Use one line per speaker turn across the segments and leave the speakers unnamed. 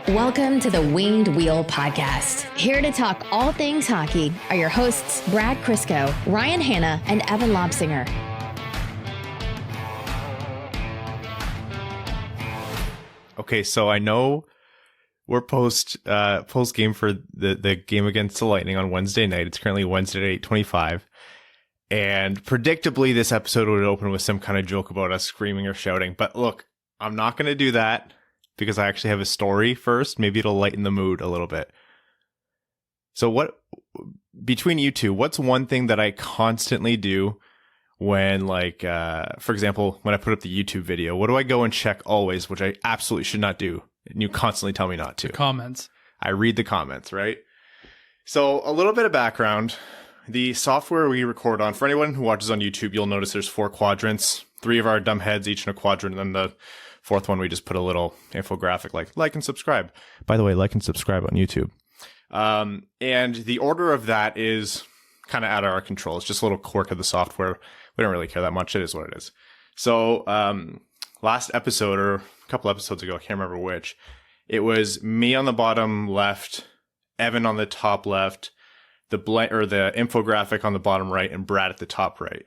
Welcome to the Winged Wheel Podcast. Here to talk all things hockey are your hosts, Brad Crisco, Ryan Hanna, and Evan Lobsinger.
Okay, so I know we're post game for the game against the Lightning on Wednesday night. It's currently Wednesday at 8:25. And predictably, this episode would open with some kind of joke about us screaming or shouting. But look, I'm not going to do that because I actually have a story first. Maybe it'll lighten the mood a little bit. So between you two, what's one thing that I constantly do when, like, for example, when I put up the YouTube video? What do I go and check always, which I absolutely should not do? And you constantly tell me not to.
The comments.
I read the comments, right? So a little bit of background. The software we record on, for anyone who watches on YouTube, you'll notice there's 4 quadrants, 3 of our dumb heads, each in a quadrant, and then the 4th one, we just put a little infographic like and subscribe. By the way, like and subscribe on YouTube. And the order of that is kind of out of our control. It's just a little quirk of the software. We don't really care that much. It is what it is. So last episode, or a couple episodes ago, I can't remember which, it was me on the bottom left, Evan on the top left, the infographic on the bottom right, and Brad at the top right.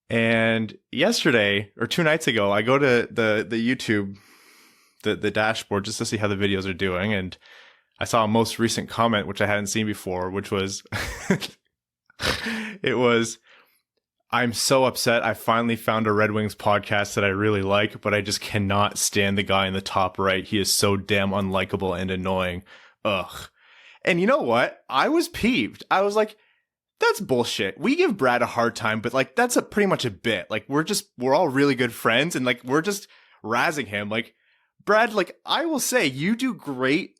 And yesterday, or 2 nights ago, I go to the YouTube, the dashboard, just to see how the videos are doing, and I saw a most recent comment, which I hadn't seen before, which was, it was, "I'm so upset. I finally found a Red Wings podcast that I really like, but I just cannot stand the guy in the top right. He is so damn unlikable and annoying. Ugh." And you know what? I was peeved. I was like, that's bullshit. We give Brad a hard time, but like, that's pretty much a bit. Like, we're all really good friends, and like, we're just razzing him. Like, Brad, like, I will say, you do great.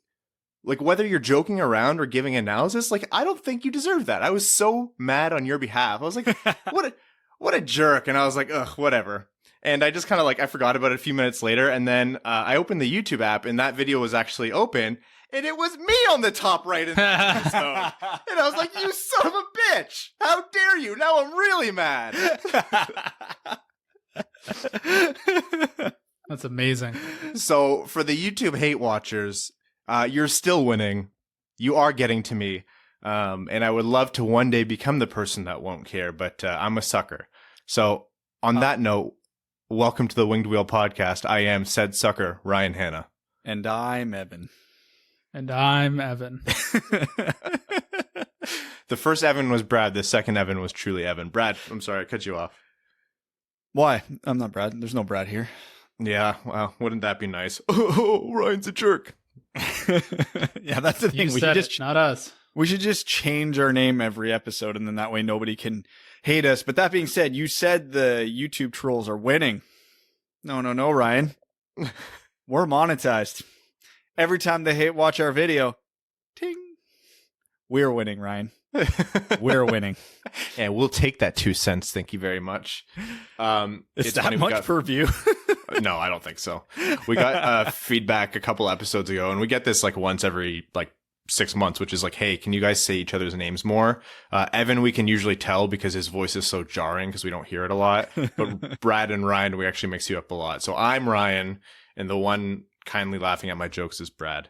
Like, whether you're joking around or giving analysis, like, I don't think you deserve that. I was so mad on your behalf. I was like, what a jerk. And I was like, ugh, whatever. And I just kind of like, I forgot about it a few minutes later. And then I opened the YouTube app, and that video was actually open. And it was me on the top right in the episode. And I was like, you son of a bitch. How dare you? Now I'm really mad.
That's amazing.
So for the YouTube hate watchers, you're still winning. You are getting to me. And I would love to one day become the person that won't care, but I'm a sucker. So on that note, welcome to the Winged Wheel Podcast. I am said sucker, Ryan Hanna.
And I'm Evan.
And I'm Evan.
The first Evan was Brad. The second Evan was truly Evan. Brad, I'm sorry, I cut you off.
Why? I'm not Brad. There's no Brad here.
Yeah, well, wouldn't that be nice? Oh, Ryan's a jerk.
Yeah, that's the thing.
You said it, not us.
We should just change our name every episode, and then that way nobody can hate us. But that being said, you said the YouTube trolls are winning. No, Ryan. We're monetized. Every time they hate watch our video, ting, we're winning, Ryan. We're winning.
And we'll take that 2 cents. Thank you very much.
It's that much per view?
No, I don't think so. We got feedback a couple episodes ago, and we get this like once every like 6 months, which is like, hey, can you guys say each other's names more? Evan, we can usually tell because his voice is so jarring because we don't hear it a lot. But Brad and Ryan, we actually mix you up a lot. So I'm Ryan, and the one kindly laughing at my jokes is Brad.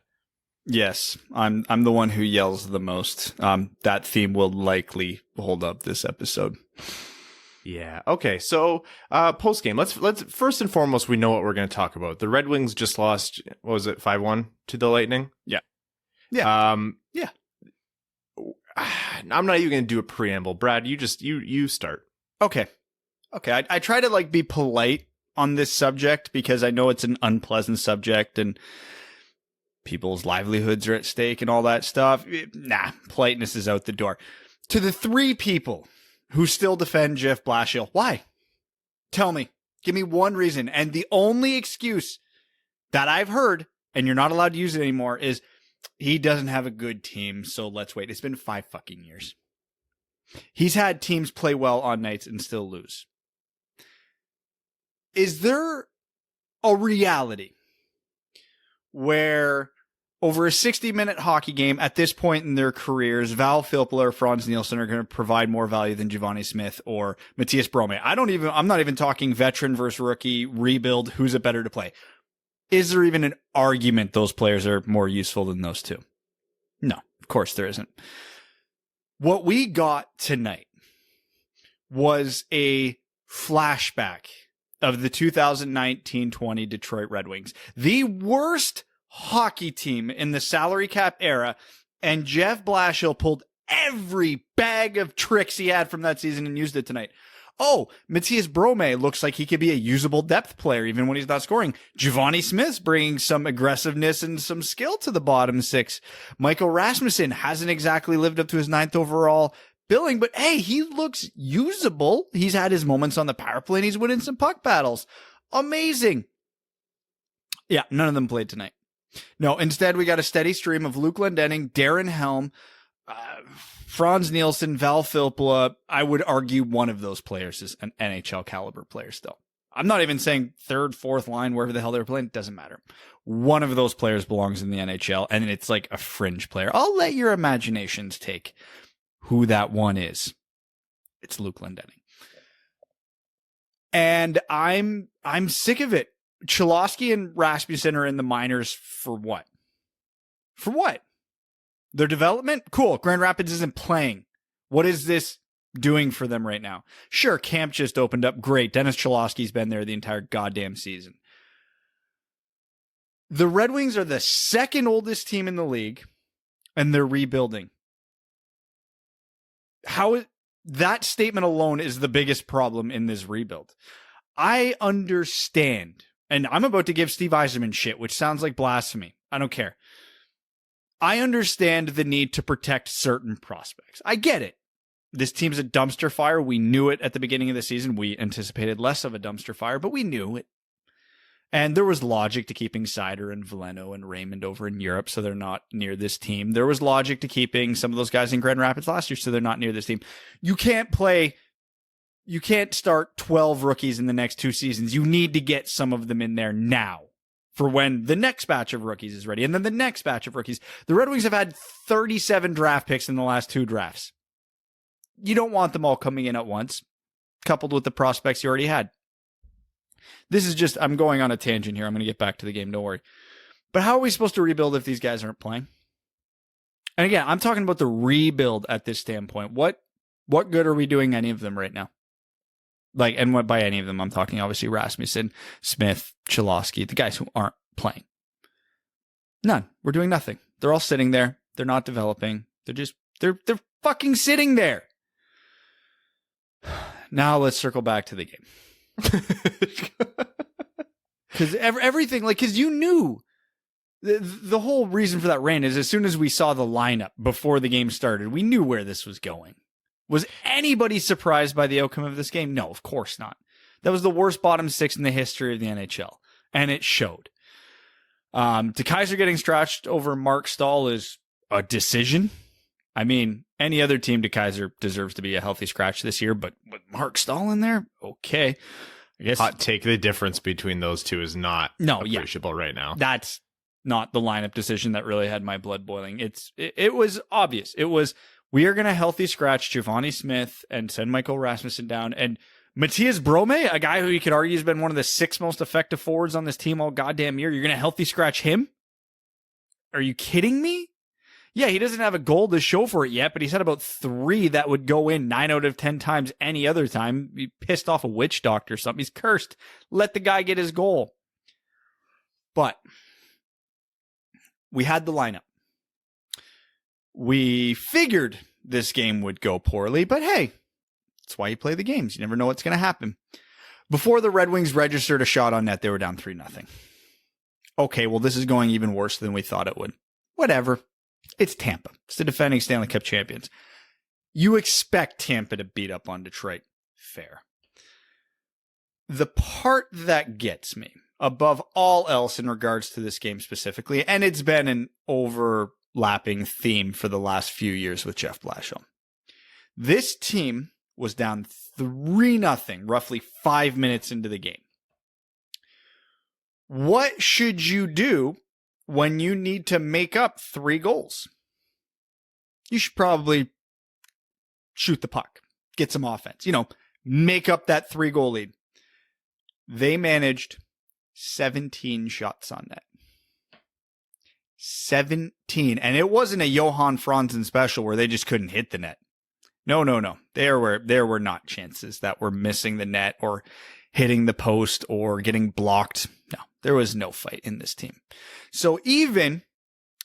Yes, I'm the one who yells the most. That theme will likely hold up this episode.
Yeah. Okay. So, post game. Let's first and foremost, we know what we're going to talk about. The Red Wings just lost. What was it? 5-1 to the Lightning.
Yeah.
Yeah. I'm not even going to do a preamble. Brad, you start.
Okay. I try to like be polite on this subject because I know it's an unpleasant subject and people's livelihoods are at stake and all that stuff. Nah, politeness is out the door. To the 3 people who still defend Jeff Blashill, why? Tell me. Give me one reason. And the only excuse that I've heard, and you're not allowed to use it anymore, is he doesn't have a good team, so let's wait. It's been 5 fucking years. He's had teams play well on nights and still lose. Is there a reality where over a 60-minute hockey game at this point in their careers, Val Filppula or Franz Nielsen are going to provide more value than Giovanni Smith or Matthias Brome? I'm not even talking veteran versus rookie, rebuild, who's it better to play. Is there even an argument those players are more useful than those two? No, of course there isn't. What we got tonight was a flashback of the 2019-20 Detroit Red Wings, the worst hockey team in the salary cap era, and Jeff Blashill pulled every bag of tricks he had from that season and used it tonight. Oh, Matthias Brome looks like he could be a usable depth player even when he's not scoring. Giovanni Smith's bringing some aggressiveness and some skill to the bottom six. Michael Rasmussen hasn't exactly lived up to his 9th overall billing, but hey, he looks usable. He's had his moments on the power play and he's winning some puck battles. Amazing. Yeah, none of them played tonight. No, instead we got a steady stream of Luke Glendening, Darren Helm, Franz Nielsen, Val Filppula. I would argue one of those players is an NHL caliber player still. I'm not even saying 3rd, 4th line, wherever the hell they were playing. It doesn't matter. One of those players belongs in the NHL, and it's like a fringe player. I'll let your imaginations take who that one is. It's Luke Glendening. And I'm sick of it. Cholowski and Rasmussen are in the minors for what? For what? Their development? Cool. Grand Rapids isn't playing. What is this doing for them right now? Sure, camp just opened up. Great. Dennis Cholowski's been there the entire goddamn season. The Red Wings are the 2nd oldest team in the league, and they're rebuilding. That statement alone is the biggest problem in this rebuild. I understand, and I'm about to give Steve Yzerman shit, which sounds like blasphemy. I don't care. I understand the need to protect certain prospects. I get it. This team's a dumpster fire. We knew it at the beginning of the season. We anticipated less of a dumpster fire, but we knew it. And there was logic to keeping Seider and Veleno and Raymond over in Europe so they're not near this team. There was logic to keeping some of those guys in Grand Rapids last year so they're not near this team. You can't start 12 rookies in the next 2 seasons. You need to get some of them in there now for when the next batch of rookies is ready. And then the next batch of rookies. The Red Wings have had 37 draft picks in the last 2 drafts. You don't want them all coming in at once, coupled with the prospects you already had. This is just, I'm going on a tangent here. I'm going to get back to the game. Don't worry. But how are we supposed to rebuild if these guys aren't playing? And again, I'm talking about the rebuild at this standpoint. What good are we doing any of them right now? And what by any of them, I'm talking obviously Rasmussen, Smith, Cholowski, the guys who aren't playing. None. We're doing nothing. They're all sitting there. They're not developing. They're fucking sitting there. Now let's circle back to the game. Because everything, because you knew the whole reason for that rain is as soon as we saw the lineup before the game started, we knew where this was going. Was anybody surprised by the outcome of this game? No, of course not. That was the worst bottom 6 in the history of the NHL, and it showed. DeKaiser getting scratched over Mark Stahl is a decision. I mean, any other team, DeKaiser deserves to be a healthy scratch this year, but with Mark Stahl in there, okay. I guess
Hot take, the difference between those two is not appreciable right now.
That's not the lineup decision that really had my blood boiling. It was obvious. It was, we are going to healthy scratch Giovanni Smith and send Michael Rasmussen down. And Matthias Brome, a guy who you could argue has been one of the 6 most effective forwards on this team all goddamn year, you're going to healthy scratch him? Are you kidding me? Yeah, he doesn't have a goal to show for it yet, but he's had about 3 that would go in 9 out of 10 times any other time. He pissed off a witch doctor or something. He's cursed. Let the guy get his goal. But we had the lineup. We figured this game would go poorly, but hey, that's why you play the games. You never know what's going to happen. Before the Red Wings registered a shot on net, they were down 3-0. Okay, well, this is going even worse than we thought it would. Whatever. It's Tampa. It's the defending Stanley Cup champions. You expect Tampa to beat up on Detroit. Fair. The part that gets me, above all else in regards to this game specifically, and it's been an overlapping theme for the last few years with Jeff Blashill. This team was down 3-0, roughly 5 minutes into the game. What should you do when you need to make up 3 goals? You should probably shoot the puck, get some offense, make up that 3-goal lead. They managed 17 shots on net. 17. And it wasn't a Johan Franzen special where they just couldn't hit the net. No. There were not chances that were missing the net or hitting the post or getting blocked. No, there was no fight in this team. So even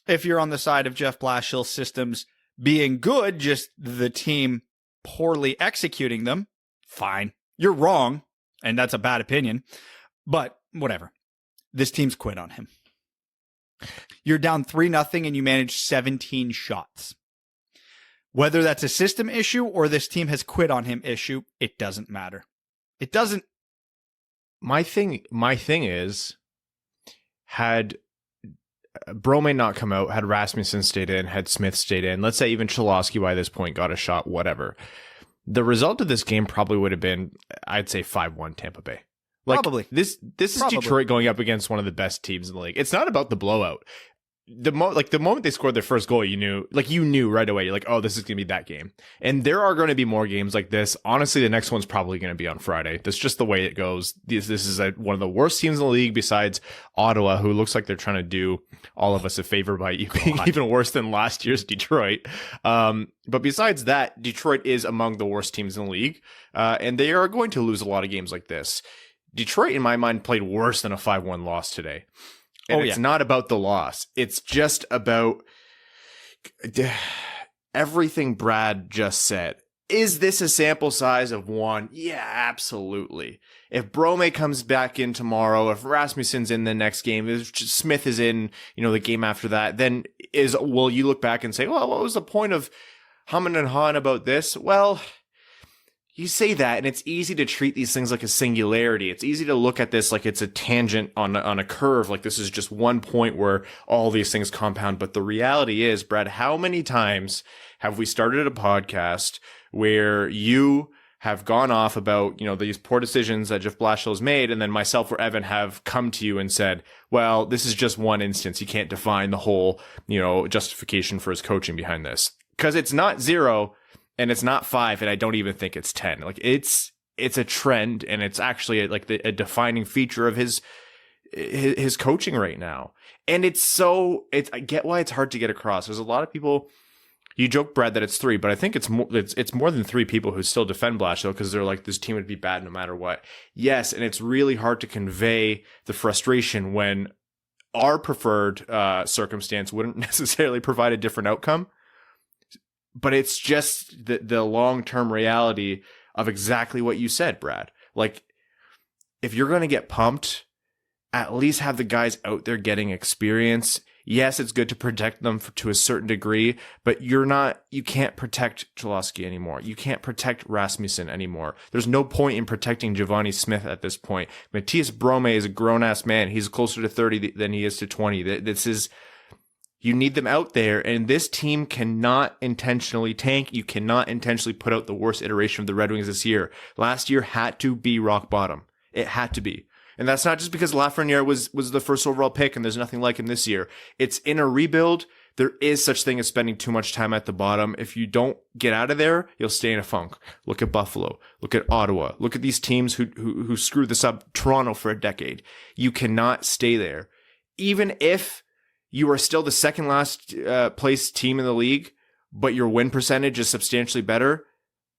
if you're on the side of Jeff Blashill's systems being good, just the team poorly executing them, fine. You're wrong, and that's a bad opinion, but whatever. This team's quit on him. You're down 3-0 and you manage 17 shots. Whether that's a system issue or this team has quit on him issue, it doesn't matter. It doesn't.
My thing is, had Brome not come out, had Rasmussen stayed in, had Smith stayed in, let's say even Cholowski by this point got a shot, whatever. The result of this game probably would have been, I'd say 5-1 Tampa Bay.
Probably.
This is Detroit going up against one of the best teams in the league. It's not about the blowout. The moment they scored their first goal, you knew right away. You're like, oh, this is going to be that game. And there are going to be more games like this. Honestly, the next one's probably going to be on Friday. That's just the way it goes. This is one of the worst teams in the league besides Ottawa, who looks like they're trying to do all of us a favor by being even worse than last year's Detroit. But besides that, Detroit is among the worst teams in the league. And they are going to lose a lot of games like this. Detroit, in my mind, played worse than a 5-1 loss today. And it's not about the loss. It's just about everything Brad just said. Is this a sample size of one? Yeah, absolutely. If Brome comes back in tomorrow, if Rasmussen's in the next game, if Smith is in, the game after that, then will you look back and say, well, what was the point of humming and hawing about this? Well, you say that, and it's easy to treat these things like a singularity. It's easy to look at this like it's a tangent on a curve, like this is just one point where all these things compound. But the reality is, Brad, how many times have we started a podcast where you have gone off about, these poor decisions that Jeff Blashill has made, and then myself or Evan have come to you and said, well, this is just one instance. You can't define the whole, justification for his coaching behind this. Because it's not 0. And it's not 5, and I don't even think it's 10. Like it's a trend, and it's actually a defining feature of his coaching right now. And I get why it's hard to get across. There's a lot of people. You joke, Brad, that it's 3, but I think it's more than 3 people who still defend Blashill because they're like, this team would be bad no matter what. Yes, and it's really hard to convey the frustration when our preferred circumstance wouldn't necessarily provide a different outcome. But it's just the long-term reality of exactly what you said, Brad. Like, if you're going to get pumped, at least have the guys out there getting experience. Yes, it's good to protect them to a certain degree, but you can't protect Cholowski anymore. You can't protect Rasmussen anymore. There's no point in protecting Giovanni Smith at this point. Matthias Brome is a grown-ass man. He's closer to 30 than he is to 20. You need them out there, and this team cannot intentionally tank. You cannot intentionally put out the worst iteration of the Red Wings this year. Last year had to be rock bottom. It had to be. And that's not just because Lafreniere was the first overall pick and there's nothing like him this year. It's in a rebuild. There is such thing as spending too much time at the bottom. If you don't get out of there, you'll stay in a funk. Look at Buffalo. Look at Ottawa. Look at these teams who screwed this up. Toronto for a decade. You cannot stay there. Even if you are still the second last place team in the league, but your win percentage is substantially better.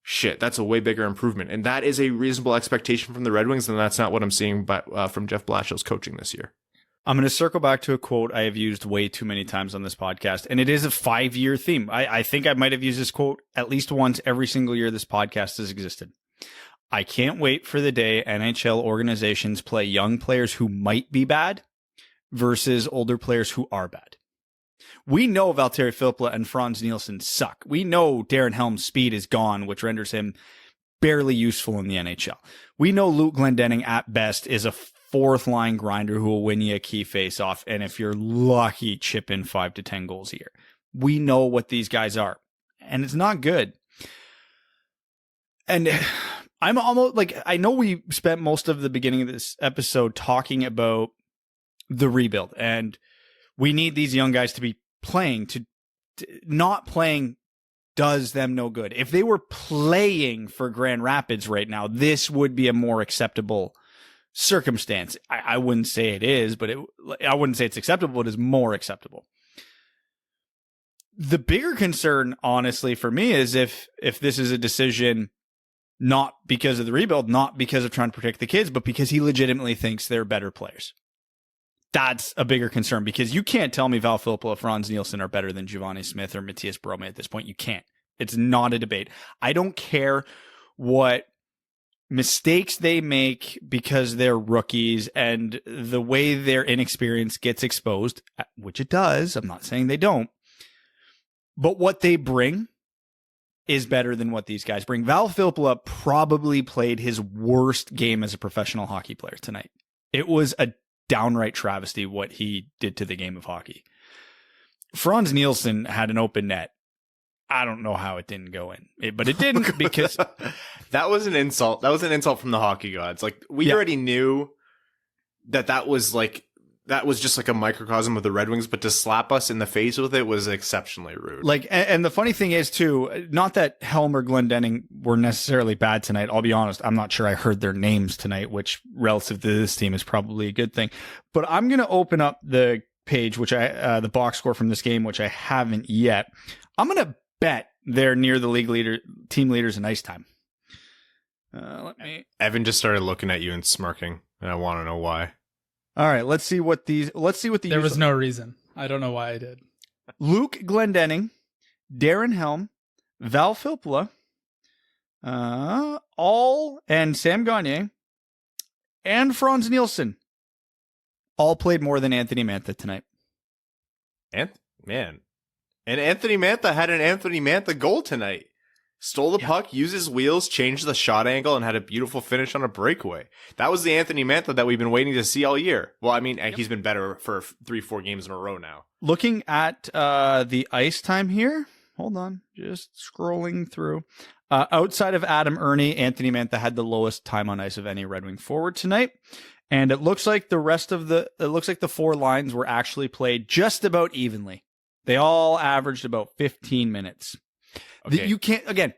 Shit, that's a way bigger improvement. And that is a reasonable expectation from the Red Wings, and that's not what I'm seeing from Jeff Blashill's coaching this year.
I'm going to circle back to a quote I have used way too many times on this podcast, and it is a 5-year theme. I think I might have used this quote at least once every single year this podcast has existed. I can't wait for the day NHL organizations play young players who might be bad versus older players who are bad. We know Valtteri Filppula and Franz Nielsen suck. We know Darren Helm's speed is gone, which renders him barely useful in the NHL. We know Luke Glendening at best is a fourth-line grinder who will win you a key face-off, and if you're lucky, chip in 5 to 10 goals a year. We know what these guys are, and it's not good. And I'm almost I know we spent most of the beginning of this episode talking about the rebuild, and we need these young guys to be playing. Not playing does them no good. If they were playing for Grand Rapids right now, this would be a more acceptable circumstance. I wouldn't say it is, but I wouldn't say it's acceptable. It is more acceptable. The bigger concern, honestly, for me is if this is a decision not because of the rebuild, not because of trying to protect the kids, but because he legitimately thinks they're better players. That's a bigger concern, because you can't tell me Val Filppula, Franz Nielsen are better than Giovanni Smith or Matthias Brome at this point. You can't. It's not a debate. I don't care what mistakes they make because they're rookies and the way their inexperience gets exposed, which it does. I'm not saying they don't. But what they bring is better than what these guys bring. Val Filppula probably played his worst game as a professional hockey player tonight. It was a downright travesty what he did to the game of hockey. Franz Nielsen had an open net. I don't know how it didn't go in, but it didn't, because
that was an insult. That was an insult from the hockey gods. Like, we already knew that was just like a microcosm of the Red Wings, but to slap us in the face with it was exceptionally rude.
Like, and the funny thing is too, not that Helm or Glendening were necessarily bad tonight. I'll be honest, I'm not sure I heard their names tonight, which relative to this team is probably a good thing. But I'm going to open up the page, the box score from this game, which I haven't yet. I'm going to bet they're near the team leaders in ice time.
Evan just started looking at you and smirking, and I want to know why.
All right, let's see what the
There was no reason. I don't know why I did.
Luke Glendening, Darren Helm, Val Filppula, and Sam Gagner, and Franz Nielsen all played more than Anthony Mantha tonight.
Man. And Anthony Mantha had an Anthony Mantha goal tonight. Stole the puck, used his wheels, changed the shot angle, and had a beautiful finish on a breakaway. That was the Anthony Mantha that we've been waiting to see all year. Well, I mean, he's been better for 3-4 games in a row now.
Looking at the ice time here. Hold on. Just scrolling through. Outside of Adam Ernie, Anthony Mantha had the lowest time on ice of any Red Wing forward tonight. And it looks like the four lines were actually played just about evenly. They all averaged about 15 minutes.
Okay.
You can't, again,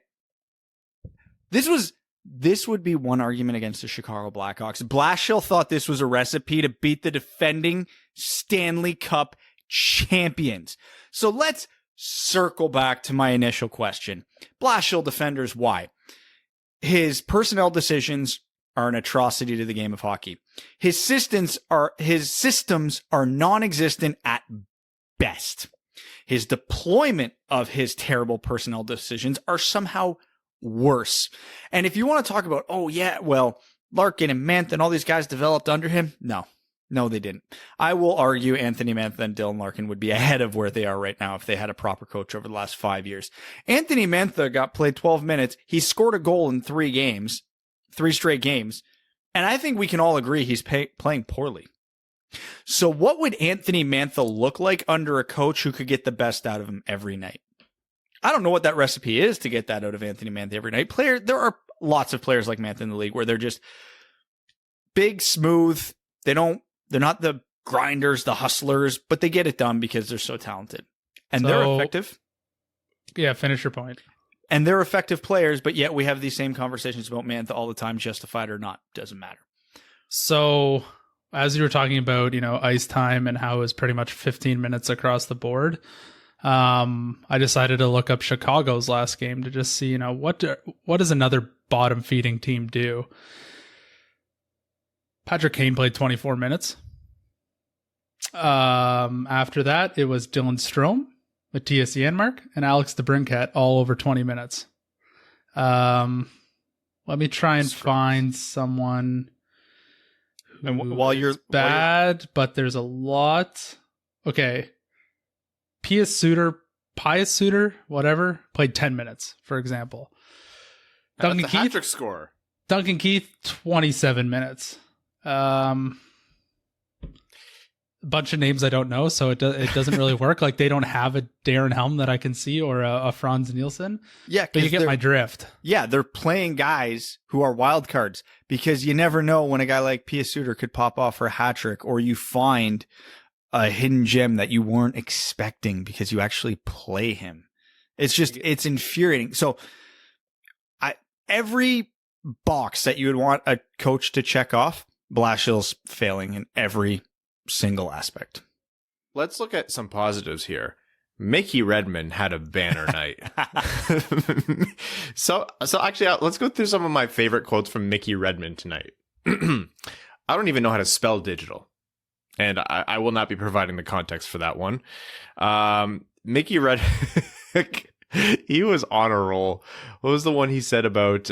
this would be one argument against the Chicago Blackhawks. Blashill thought this was a recipe to beat the defending Stanley Cup champions. So let's circle back to my initial question. Blashill defenders, why? His personnel decisions are an atrocity to the game of hockey. His systems are non-existent at best. His deployment of his terrible personnel decisions are somehow worse. And if you want to talk about, Larkin and Mantha and all these guys developed under him, no, they didn't. I will argue Anthony Mantha and Dylan Larkin would be ahead of where they are right now if they had a proper coach over the last 5 years. Anthony Mantha got played 12 minutes. He scored a goal in 3 straight games. And I think we can all agree he's playing poorly. So what would Anthony Mantha look like under a coach who could get the best out of him every night? I don't know what that recipe is to get that out of Anthony Mantha every night. There are lots of players like Mantha in the league where they're just big, smooth. They're not the grinders, the hustlers, but they get it done because they're so talented. And they're effective.
Yeah, finish your point.
And they're effective players, but yet we have these same conversations about Mantha all the time, justified or not. Doesn't matter.
So, as you were talking about, ice time and how it was pretty much 15 minutes across the board, I decided to look up Chicago's last game to just see, what does another bottom feeding team do? Patrick Kane played 24 minutes. After that, it was Dylan Strome, Matthias Janmark, and Alex DeBrincat all over 20 minutes. Let me try and find someone.
And while you're
bad, but there's a lot. Okay. Pius Suter, whatever, played 10 minutes, for example.
That's a hat-trick score.
Duncan Keith, 27 minutes. Bunch of names I don't know, so it doesn't really work. Like, they don't have a Darren Helm that I can see or a Franz Nielsen.
Yeah,
but you get my drift.
Yeah, they're playing guys who are wild cards because you never know when a guy like Pia Suter could pop off for a hat trick, or you find a hidden gem that you weren't expecting because you actually play him. It's infuriating. So every box that you would want a coach to check off, Blashill's failing in every single aspect.
Let's look at some positives here. Mickey Redmond had a banner night. So actually, let's go through some of my favorite quotes from Mickey Redmond tonight. I don't even know how to spell digital, and I will not be providing the context for that one. Mickey Redmond, he was on a roll. What was the one he said about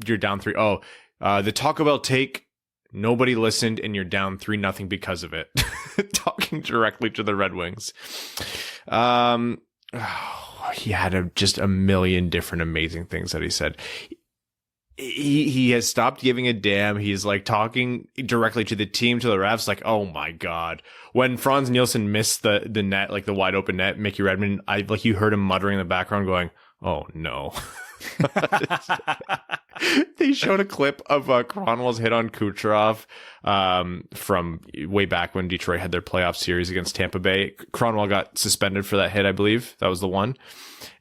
you're down 3? Oh, the Taco Bell take. Nobody listened, and you're down 3-0 because of it. Talking directly to the Red Wings. He had just a million different amazing things that he said. He has stopped giving a damn. He's like talking directly to the team, to the refs. Like, oh my god! When Franz Nielsen missed the net, like the wide open net, Mickey Redmond, you heard him muttering in the background, going, "Oh no." They showed a clip of Cronwell's hit on Kucherov from way back when Detroit had their playoff series against Tampa Bay. Cronwell got suspended for that hit, I believe. That was the one.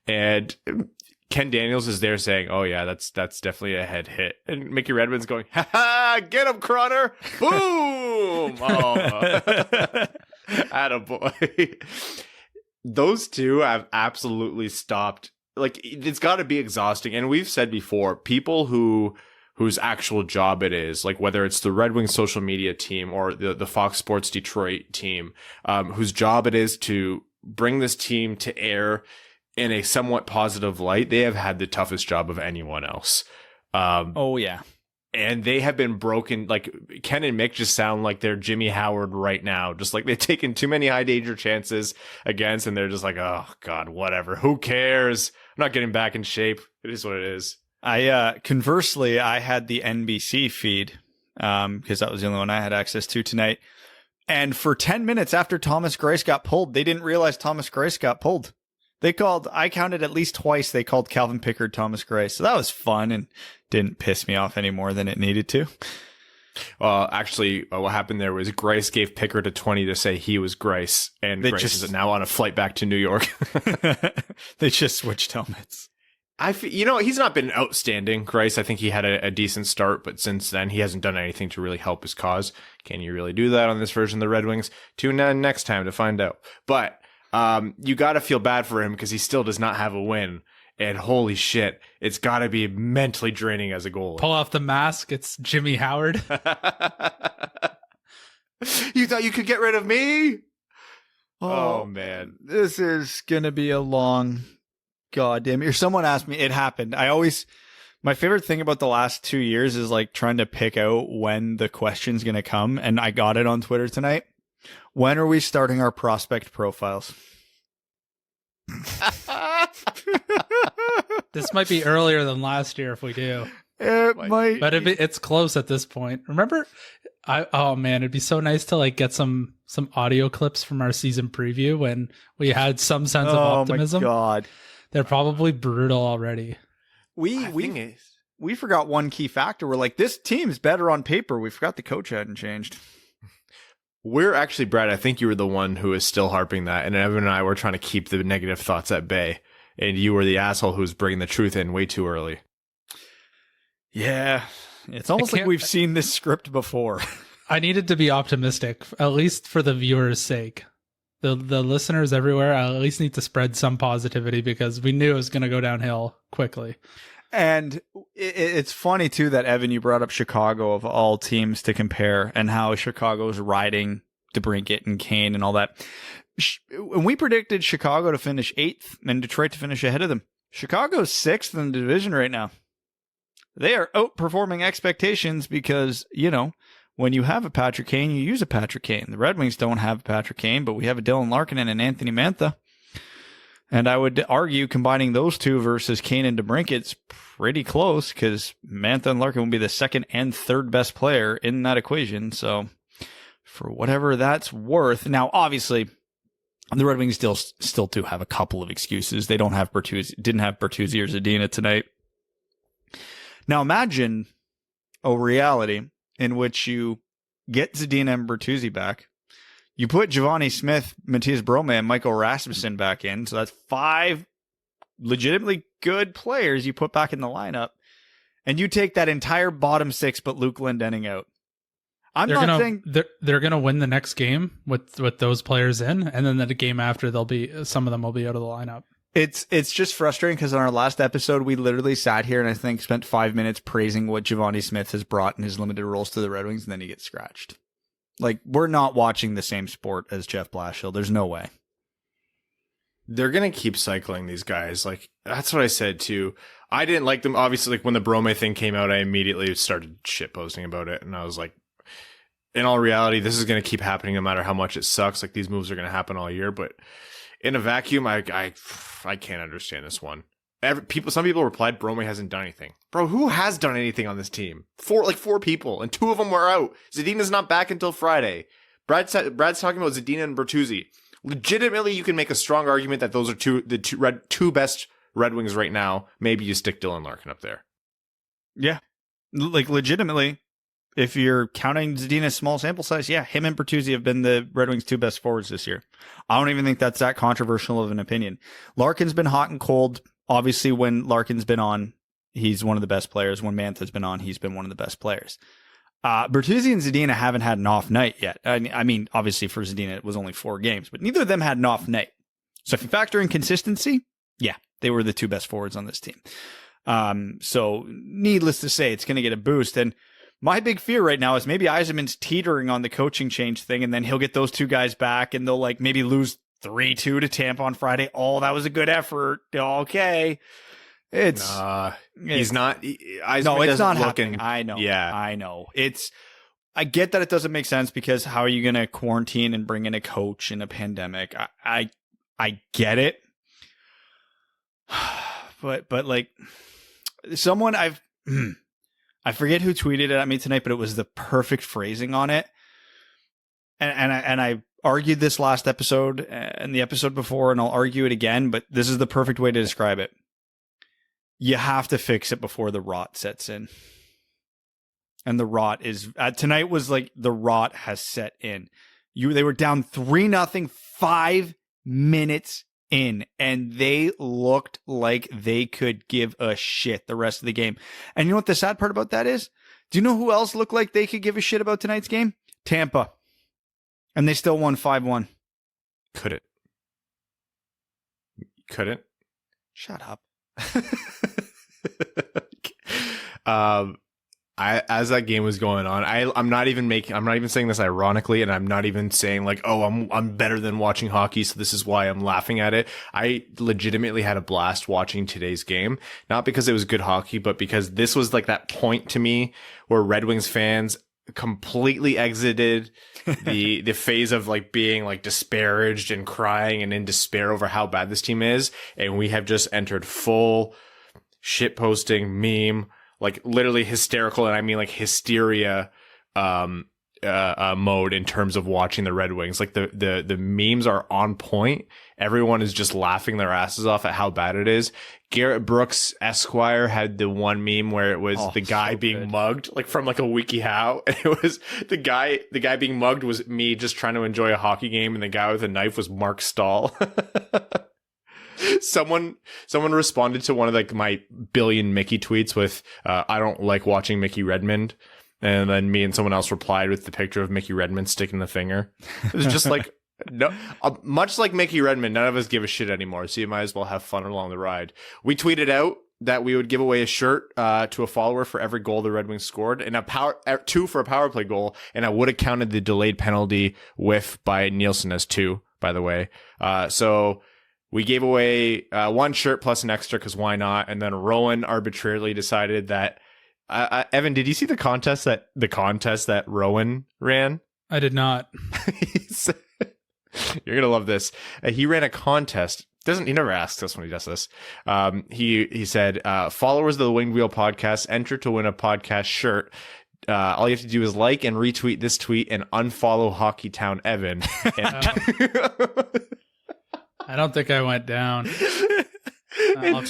And Ken Daniels is there saying, "Oh yeah, that's definitely a head hit." And Mickey Redmond's going, "Ha ha, get him, Croner! Boom!" Oh, attaboy. Those two have absolutely stopped. Like, it's got to be exhausting. And we've said before, people whose actual job it is, like whether it's the Red Wings social media team or the Fox Sports Detroit team, whose job it is to bring this team to air in a somewhat positive light, they have had the toughest job of anyone else.
Oh, yeah.
And they have been broken. Like, Ken and Mick just sound like they're Jimmy Howard right now. Just like they've taken too many high danger chances against, and they're just like, oh, God, whatever. Who cares? I'm not getting back in shape. It is what it is.
Conversely, I had the NBC feed because that was the only one I had access to tonight. And for 10 minutes after Thomas Greiss got pulled, they didn't realize Thomas Greiss got pulled. I counted at least twice, they called Calvin Pickard Thomas Greiss. So that was fun and didn't piss me off any more than it needed to.
Actually, what happened there was Greiss gave Pickard a 20 to say he was Greiss, and Greiss is now on a flight back to New York.
They just switched helmets.
He's not been outstanding, Greiss. I think he had a decent start, but since then he hasn't done anything to really help his cause. Can you really do that on this version of the Red Wings? Tune in next time to find out. But you got to feel bad for him because he still does not have a win. And holy shit, it's got to be mentally draining as a goalie.
Pull off the mask. It's Jimmy Howard.
You thought you could get rid of me? Oh man.
This is going to be a long goddamn year. Someone asked me, it happened. My favorite thing about the last 2 years is like trying to pick out when the question's going to come. And I got it on Twitter tonight. When are we starting our prospect profiles?
This might be earlier than last year if we do.
It might,
but it's close at this point. Remember, oh man, it'd be so nice to like get some audio clips from our season preview when we had some sense of optimism.
Oh my god,
they're probably brutal already.
We forgot one key factor. We're like, this team's better on paper. We forgot the coach hadn't changed.
We're actually, Brad, I think you were the one who is still harping that, and Evan and I were trying to keep the negative thoughts at bay, and you were the asshole who was bringing the truth in way too early.
Yeah, it's almost like we've seen this script before.
I needed to be optimistic, at least for the viewers' sake. The listeners everywhere, I at least need to spread some positivity because we knew it was going to go downhill quickly.
And it's funny, too, that, Evan, you brought up Chicago of all teams to compare and how Chicago's riding DeBrincat and Kane and all that. When we predicted Chicago to finish 8th and Detroit to finish ahead of them, Chicago's 6th in the division right now. They are outperforming expectations because, when you have a Patrick Kane, you use a Patrick Kane. The Red Wings don't have a Patrick Kane, but we have a Dylan Larkin and an Anthony Mantha. And I would argue combining those two versus Kane and DeBrincat's pretty close because Mantha and Larkin will be the second and third best player in that equation. So for whatever that's worth. Now, obviously, the Red Wings still do have a couple of excuses. They didn't have Bertuzzi or Zadina tonight. Now imagine a reality in which you get Zadina and Bertuzzi back. You put Giovanni Smith, Matthias Brome, and Michael Rasmussen back in. So that's 5 legitimately good players you put back in the lineup. and you take that entire bottom six, but Luke Glendening out.
They're gonna win the next game with those players in, and then the game after some of them will be out of the lineup.
It's just frustrating because on our last episode we literally sat here and I think spent 5 minutes praising what Giovanni Smith has brought in his limited roles to the Red Wings, and then he gets scratched. Like, we're not watching the same sport as Jeff Blashill. There's no way.
They're gonna keep cycling these guys. Like, that's what I said too. I didn't like them. Obviously, like when the Brome thing came out, I immediately started shitposting about it, and I was like, in all reality, this is going to keep happening no matter how much it sucks. Like, these moves are going to happen all year, but in a vacuum, I can't understand this one. Some people replied, Brome hasn't done anything. Bro, who has done anything on this team? Four people, and 2 of them were out. Zadina's not back until Friday. Brad's talking about Zadina and Bertuzzi. Legitimately, you can make a strong argument that those are the two best Red Wings right now. Maybe you stick Dylan Larkin up there.
Yeah, like legitimately. If you're counting Zadina's small sample size, yeah, him and Bertuzzi have been the Red Wings' 2 best forwards this year. I don't even think that's that controversial of an opinion. Larkin's been hot and cold. Obviously, when Larkin's been on, he's one of the best players. When Mantha's been on, he's been one of the best players. Bertuzzi and Zadina haven't had an off night yet. I mean, obviously for Zadina, it was only 4 games, but neither of them had an off night. So if you factor in consistency, yeah, they were the 2 best forwards on this team. So needless to say, it's going to get a boost. And my big fear right now is maybe Yzerman's teetering on the coaching change thing, and then he'll get those 2 guys back, and they'll like maybe lose 3-2 to Tampa on Friday. Oh, that was a good effort. Okay. He's not.
Yzerman
it's not
looking.
happening. I know.
Yeah.
I know. I get that it doesn't make sense because how are you going to quarantine and bring in a coach in a pandemic? I get it. But like someone I forget who tweeted it at me tonight, but it was the perfect phrasing on it. And I argued this last episode and the episode before, and I'll argue it again, but this is the perfect way to describe it. You have to fix it before the rot sets in. And the rot is tonight was like the rot has set in. They were down 3-0, 5 minutes in, and they looked like they could give a shit the rest of the game. And you know what the sad part about that is? Do you know who else looked like they could give a shit about tonight's game? Tampa. And they still won 5-1.
Couldn't.
Shut up.
As that game was going on, I'm not even saying this ironically, and I'm not even saying like, oh, I'm better than watching hockey, so this is why I'm laughing at it. I legitimately had a blast watching today's game, not because it was good hockey, but because this was like that point to me where Red Wings fans completely exited the phase of like being like disparaged and crying and in despair over how bad this team is, and we have just entered full shit posting meme, like literally hysterical, and I mean like hysteria mode in terms of watching the Red Wings. Like the memes are on point. Everyone is just laughing their asses off at how bad it is. Garrett Brooks Esquire had the one meme where it was the guy being mugged, like from like a WikiHow, and it was the guy being mugged was me just trying to enjoy a hockey game, and the guy with a knife was Mark Stahl. Someone responded to one of like my billion Mickey tweets with I don't like watching Mickey Redmond, and then me and someone else replied with the picture of Mickey Redmond sticking the finger. It was just like no, much like Mickey Redmond, none of us give a shit anymore, so you might as well have fun along the ride. We tweeted out that we would give away a shirt to a follower for every goal the Red Wings scored, and 2 for a power play goal, and I would have counted the delayed penalty whiff by Nielsen as 2, by the way. So we gave away 1 shirt plus an extra because why not? And then Rowan arbitrarily decided that Evan, did you see the contest that Rowan ran?
I did not.
You're gonna love this. He ran a contest. He never asks us when he does this. He said, followers of the Winged Wheel podcast enter to win a podcast shirt. All you have to do is like and retweet this tweet and unfollow Hockeytown Evan.
I don't think I went down.
And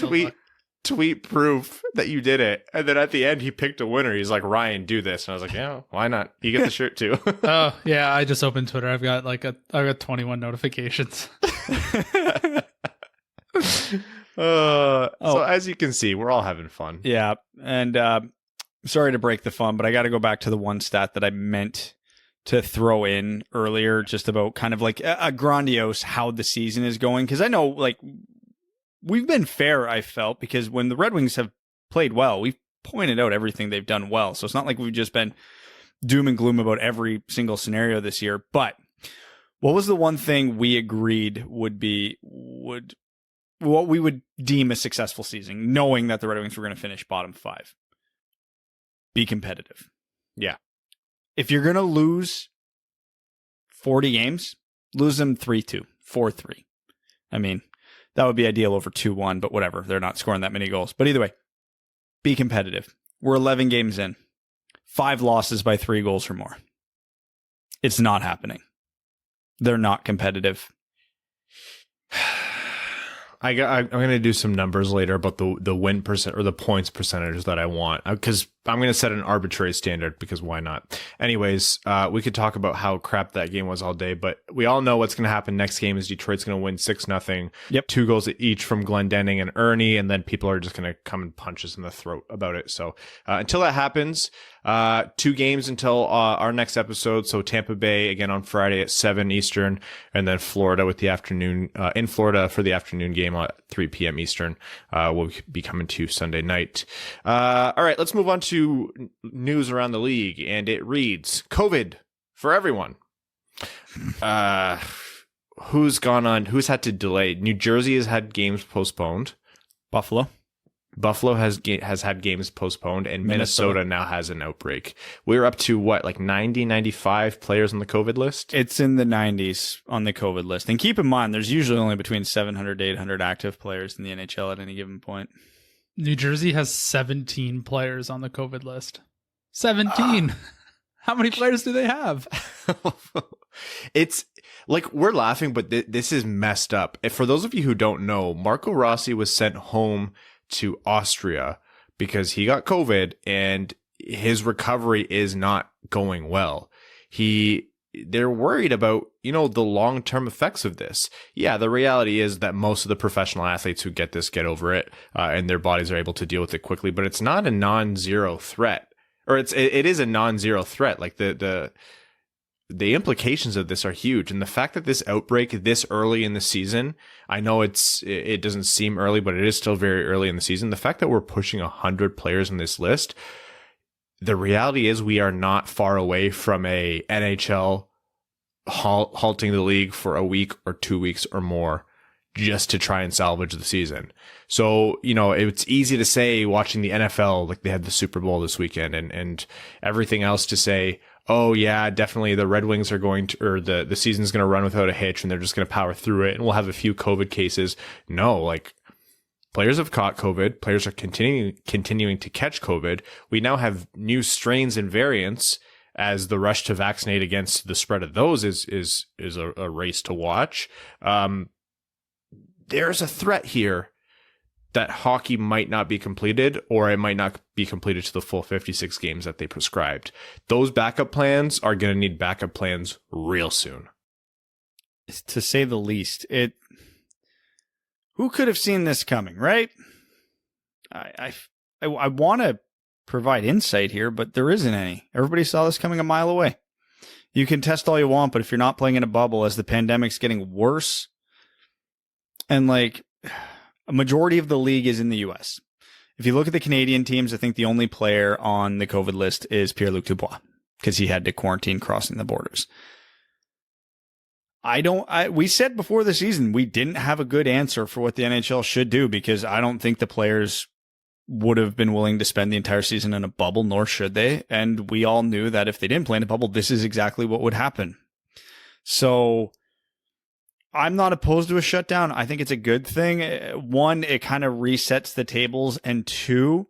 tweet proof that you did it. And then at the end, he picked a winner. He's like, Ryan, do this. And I was like, yeah, why not? You get the shirt too.
Oh, yeah. I just opened Twitter. I've got 21 notifications.
So as you can see, we're all having fun.
Yeah. And sorry to break the fun, but I got to go back to the one stat that I meant to throw in earlier, just about kind of like a grandiose how the season is going. Because I know, like, we've been fair, I felt, because when the Red Wings have played well, we've pointed out everything they've done well. So it's not like we've just been doom and gloom about every single scenario this year. But what was the one thing we agreed would what we would deem a successful season, knowing that the Red Wings were going to finish bottom 5? Be competitive.
Yeah.
If you're going to lose 40 games, lose them 3-2, 4-3. I mean, that would be ideal over 2-1, but whatever. They're not scoring that many goals. But either way, be competitive. We're 11 games in. 5 losses by 3 goals or more. It's not happening. They're not competitive.
I'm going to do some numbers later about the win percent or the points percentage that I want, because I'm going to set an arbitrary standard, because why not? Anyways, we could talk about how crap that game was all day, but we all know what's going to happen next game is Detroit's going to win 6-0.
Yep. 2
goals each from Glendening and Ernie, and then people are just going to come and punch us in the throat about it. So until that happens, 2 games until our next episode. So Tampa Bay again on Friday at 7 Eastern, and then Florida with the afternoon in Florida for the afternoon game at 3 p.m. Eastern. Will be coming to Sunday night. All right, let's move on to news around the league, and it reads: COVID for everyone. Who's had to delay? New Jersey has had games postponed. Buffalo has had games postponed, and Minnesota now has an outbreak. We're up to what, like 90, 95 players on the COVID list?
It's in the 90s on the COVID list. And keep in mind, there's usually only between 700 to 800 active players in the NHL at any given point.
New Jersey has 17 players on the COVID list. 17. How many players do they have?
It's like, we're laughing, but this is messed up. For those of you who don't know, Marco Rossi was sent home to Austria because he got COVID and his recovery is not going well. They're worried about, the long-term effects of this. Yeah, the reality is that most of the professional athletes who get this get over it, and their bodies are able to deal with it quickly, but it's not a non-zero threat. Or it is a non-zero threat. Like the implications of this are huge. And the fact that this outbreak this early in the season, I know it doesn't seem early, but it is still very early in the season. The fact that we're pushing 100 players on this list, the reality is we are not far away from a NHL halting the league for a week or 2 weeks or more just to try and salvage the season. So, it's easy to say watching the NFL, like they had the Super Bowl this weekend and everything else, to say, oh yeah, definitely the Red Wings are going to, or the season's going to run without a hitch and they're just going to power through it and we'll have a few COVID cases. No, like, players have caught COVID. Players are continuing to catch COVID. We now have new strains and variants, as the rush to vaccinate against the spread of those is a race to watch. There's a threat here that hockey might not be completed, or it might not be completed to the full 56 games that they prescribed. Those backup plans are going to need backup plans real soon.
To say the least. Who could have seen this coming, right? I want to provide insight here, but there isn't any. Everybody saw this coming a mile away. You can test all you want, but if you're not playing in a bubble as the pandemic's getting worse, and like a majority of the league is in the US. If you look at the Canadian teams, I think the only player on the COVID list is Pierre-Luc Dubois, because he had to quarantine crossing the borders. We said before the season, we didn't have a good answer for what the NHL should do, because I don't think the players would have been willing to spend the entire season in a bubble, nor should they. And we all knew that if they didn't play in a bubble, this is exactly what would happen. So I'm not opposed to a shutdown. I think it's a good thing. One, it kind of resets the tables. And two,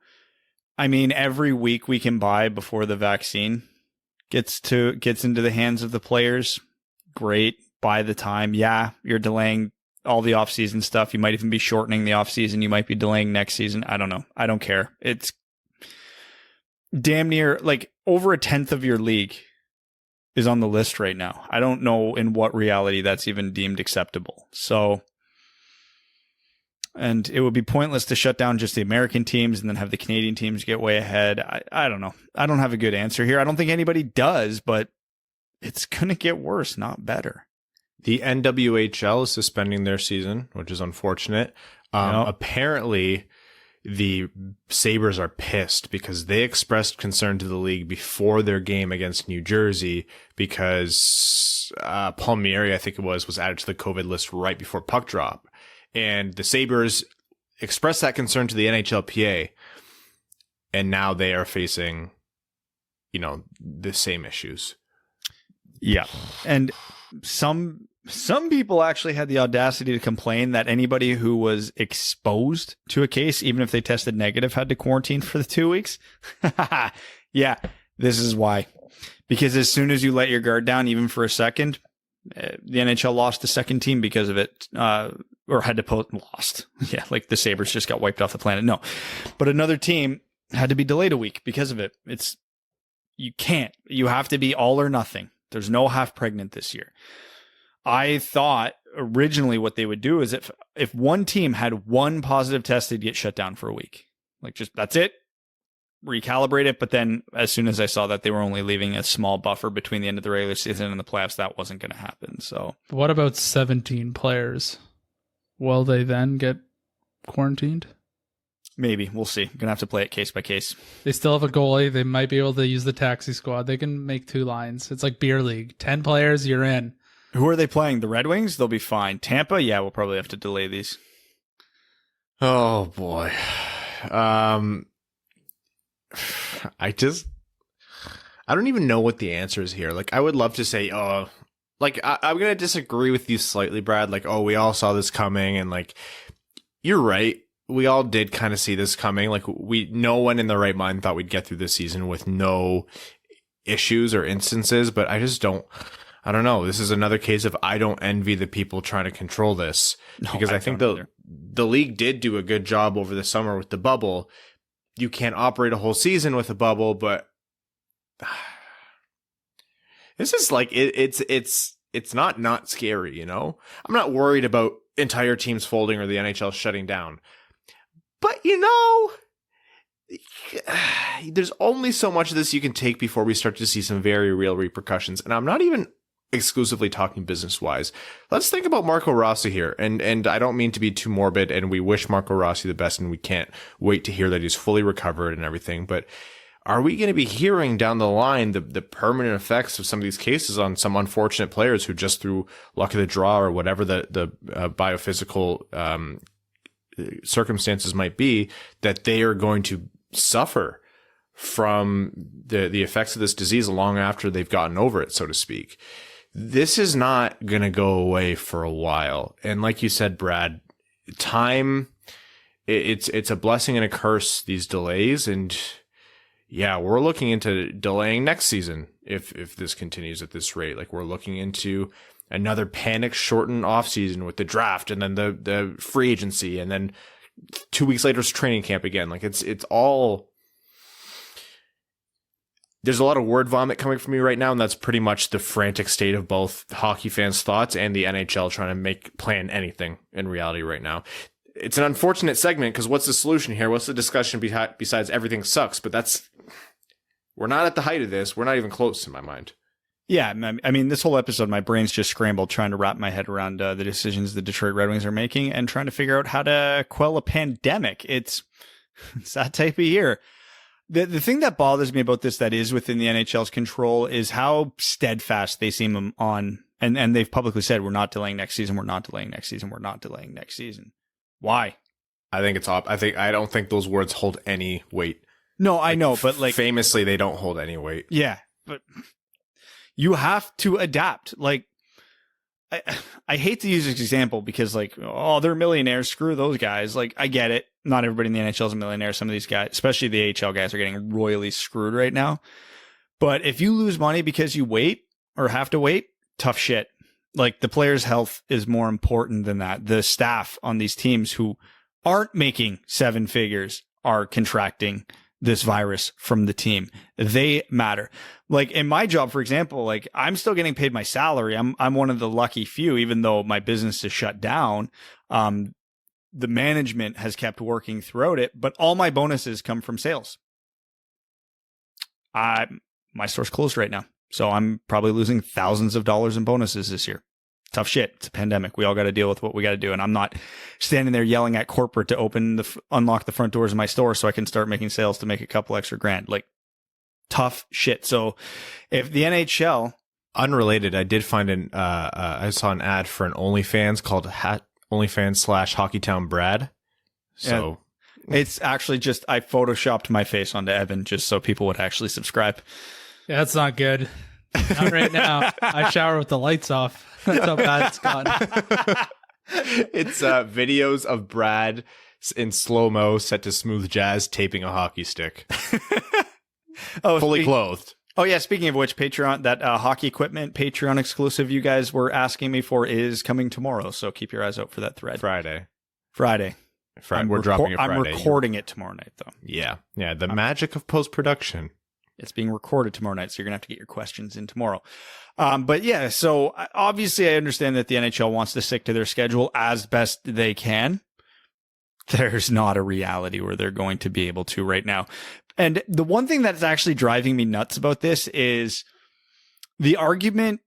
I mean, every week we can buy before the vaccine gets into the hands of the players, great. By the time, yeah, you're delaying all the off-season stuff. You might even be shortening the off-season. You might be delaying next season. I don't know. I don't care. It's damn near like over 1/10 of your league is on the list right now. I don't know in what reality that's even deemed acceptable. So And it would be pointless to shut down just the American teams and then have the Canadian teams get way ahead. I don't know. I don't have a good answer here. I don't think anybody does, but it's going to get worse, not better.
The NWHL is suspending their season, which is unfortunate. Apparently, the Sabres are pissed because they expressed concern to the league before their game against New Jersey because Palmieri, I think it was added to the COVID list right before puck drop. And the Sabres expressed that concern to the NHLPA, and now they are facing, the same issues.
Yeah. And some people actually had the audacity to complain that anybody who was exposed to a case, even if they tested negative, had to quarantine for the 2 weeks. Yeah, this is why. Because as soon as you let your guard down, even for a second, the NHL lost the second team because of it, or had to lost. Yeah, like the Sabres just got wiped off the planet. No, but another team had to be delayed a week because of it. You have to be all or nothing. There's no half pregnant this year. I thought originally what they would do is if one team had one positive test, they'd get shut down for a week. Like, just, that's it. Recalibrate it. But then as soon as I saw that they were only leaving a small buffer between the end of the regular season and the playoffs, that wasn't going to happen. So
what about 17 players? Will they then get quarantined?
Maybe. We'll see. I'm going to have to play it case by case.
They still have a goalie. They might be able to use the taxi squad. They can make 2 lines. It's like beer league. 10 players, you're in.
Who are they playing? The Red Wings? They'll be fine. Tampa? Yeah, we'll probably have to delay these.
Oh, boy. I don't even know what the answer is here. Like, I would love to say, I'm going to disagree with you slightly, Brad. Like, we all saw this coming. And, like, you're right. We all did kind of see this coming. Like, no one in the right mind thought we'd get through this season with no issues or instances, but I don't know. This is another case of I don't envy the people trying to control this, because I think the league did do a good job over the summer with the bubble. You can't operate a whole season with a bubble, but this is like, it's not scary, I'm not worried about entire teams folding or the NHL shutting down. But, there's only so much of this you can take before we start to see some very real repercussions. And I'm not even exclusively talking business-wise. Let's think about Marco Rossi here. And I don't mean to be too morbid, and we wish Marco Rossi the best, and we can't wait to hear that he's fully recovered and everything. But are we going to be hearing down the line the permanent effects of some of these cases on some unfortunate players who just through luck of the draw or whatever the biophysical circumstances might be, that they are going to suffer from the effects of this disease long after they've gotten over it, so to speak? This is not going to go away for a while. And like you said, Brad, time, it's a blessing and a curse, these delays. And yeah, we're looking into delaying next season if this continues at this rate. Like, we're looking into another panic shortened offseason with the draft and then the free agency, and then 2 weeks later it's training camp again. Like, it's all, there's a lot of word vomit coming from me right now, and that's pretty much the frantic state of both hockey fans' thoughts and the NHL trying to plan anything in reality right now. It's an unfortunate segment, because what's the solution here? What's the discussion besides everything sucks? But we're not at the height of this. We're not even close in my mind.
Yeah, I mean, this whole episode, my brain's just scrambled trying to wrap my head around the decisions the Detroit Red Wings are making and trying to figure out how to quell a pandemic. It's that type of year. The thing that bothers me about this that is within the NHL's control is how steadfast they seem on, and they've publicly said, we're not delaying next season, we're not delaying next season, we're not delaying next season. Why?
I think it's I don't think those words hold any weight.
No, I know, but like,
famously, they don't hold any weight.
Yeah, but you have to adapt. Like, I hate to use this example because, like, they're millionaires. Screw those guys. Like, I get it. Not everybody in the NHL is a millionaire. Some of these guys, especially the AHL guys, are getting royally screwed right now. But if you lose money because you wait or have to wait, tough shit. Like, the players' health is more important than that. The staff on these teams who aren't making 7 figures are contracting this virus from the team. They matter. Like, in my job, for example, like, I'm still getting paid my salary. I'm one of the lucky few, even though my business is shut down. the management has kept working throughout it, but all my bonuses come from sales. My store's closed right now, so I'm probably losing thousands of dollars in bonuses this year. Tough shit. It's a pandemic. We all got to deal with what we got to do, and I'm not standing there yelling at corporate to unlock the front doors of my store so I can start making sales to make a couple extra grand. Like, tough shit. So if the NHL...
Unrelated, I did find I saw an ad for an OnlyFans called OnlyFans/Hockeytown Brad. So
it's actually just, I photoshopped my face onto Evan just so people would actually subscribe.
Yeah, that's not good. Not right now. I shower with the lights off. That's how bad it's gotten.
It's videos of Brad in slow-mo set to smooth jazz taping a hockey stick. Fully clothed.
Oh, yeah. Speaking of which, Patreon, that hockey equipment Patreon exclusive you guys were asking me for is coming tomorrow. So keep your eyes out for that thread.
Friday.
We're
dropping it Friday.
I'm recording it tomorrow night, though.
Yeah. Yeah. The magic of post-production.
It's being recorded tomorrow night, so you're going to have to get your questions in tomorrow. But yeah, so obviously I understand that the NHL wants to stick to their schedule as best they can. There's not a reality where they're going to be able to right now. And the one thing that's actually driving me nuts about this is the argument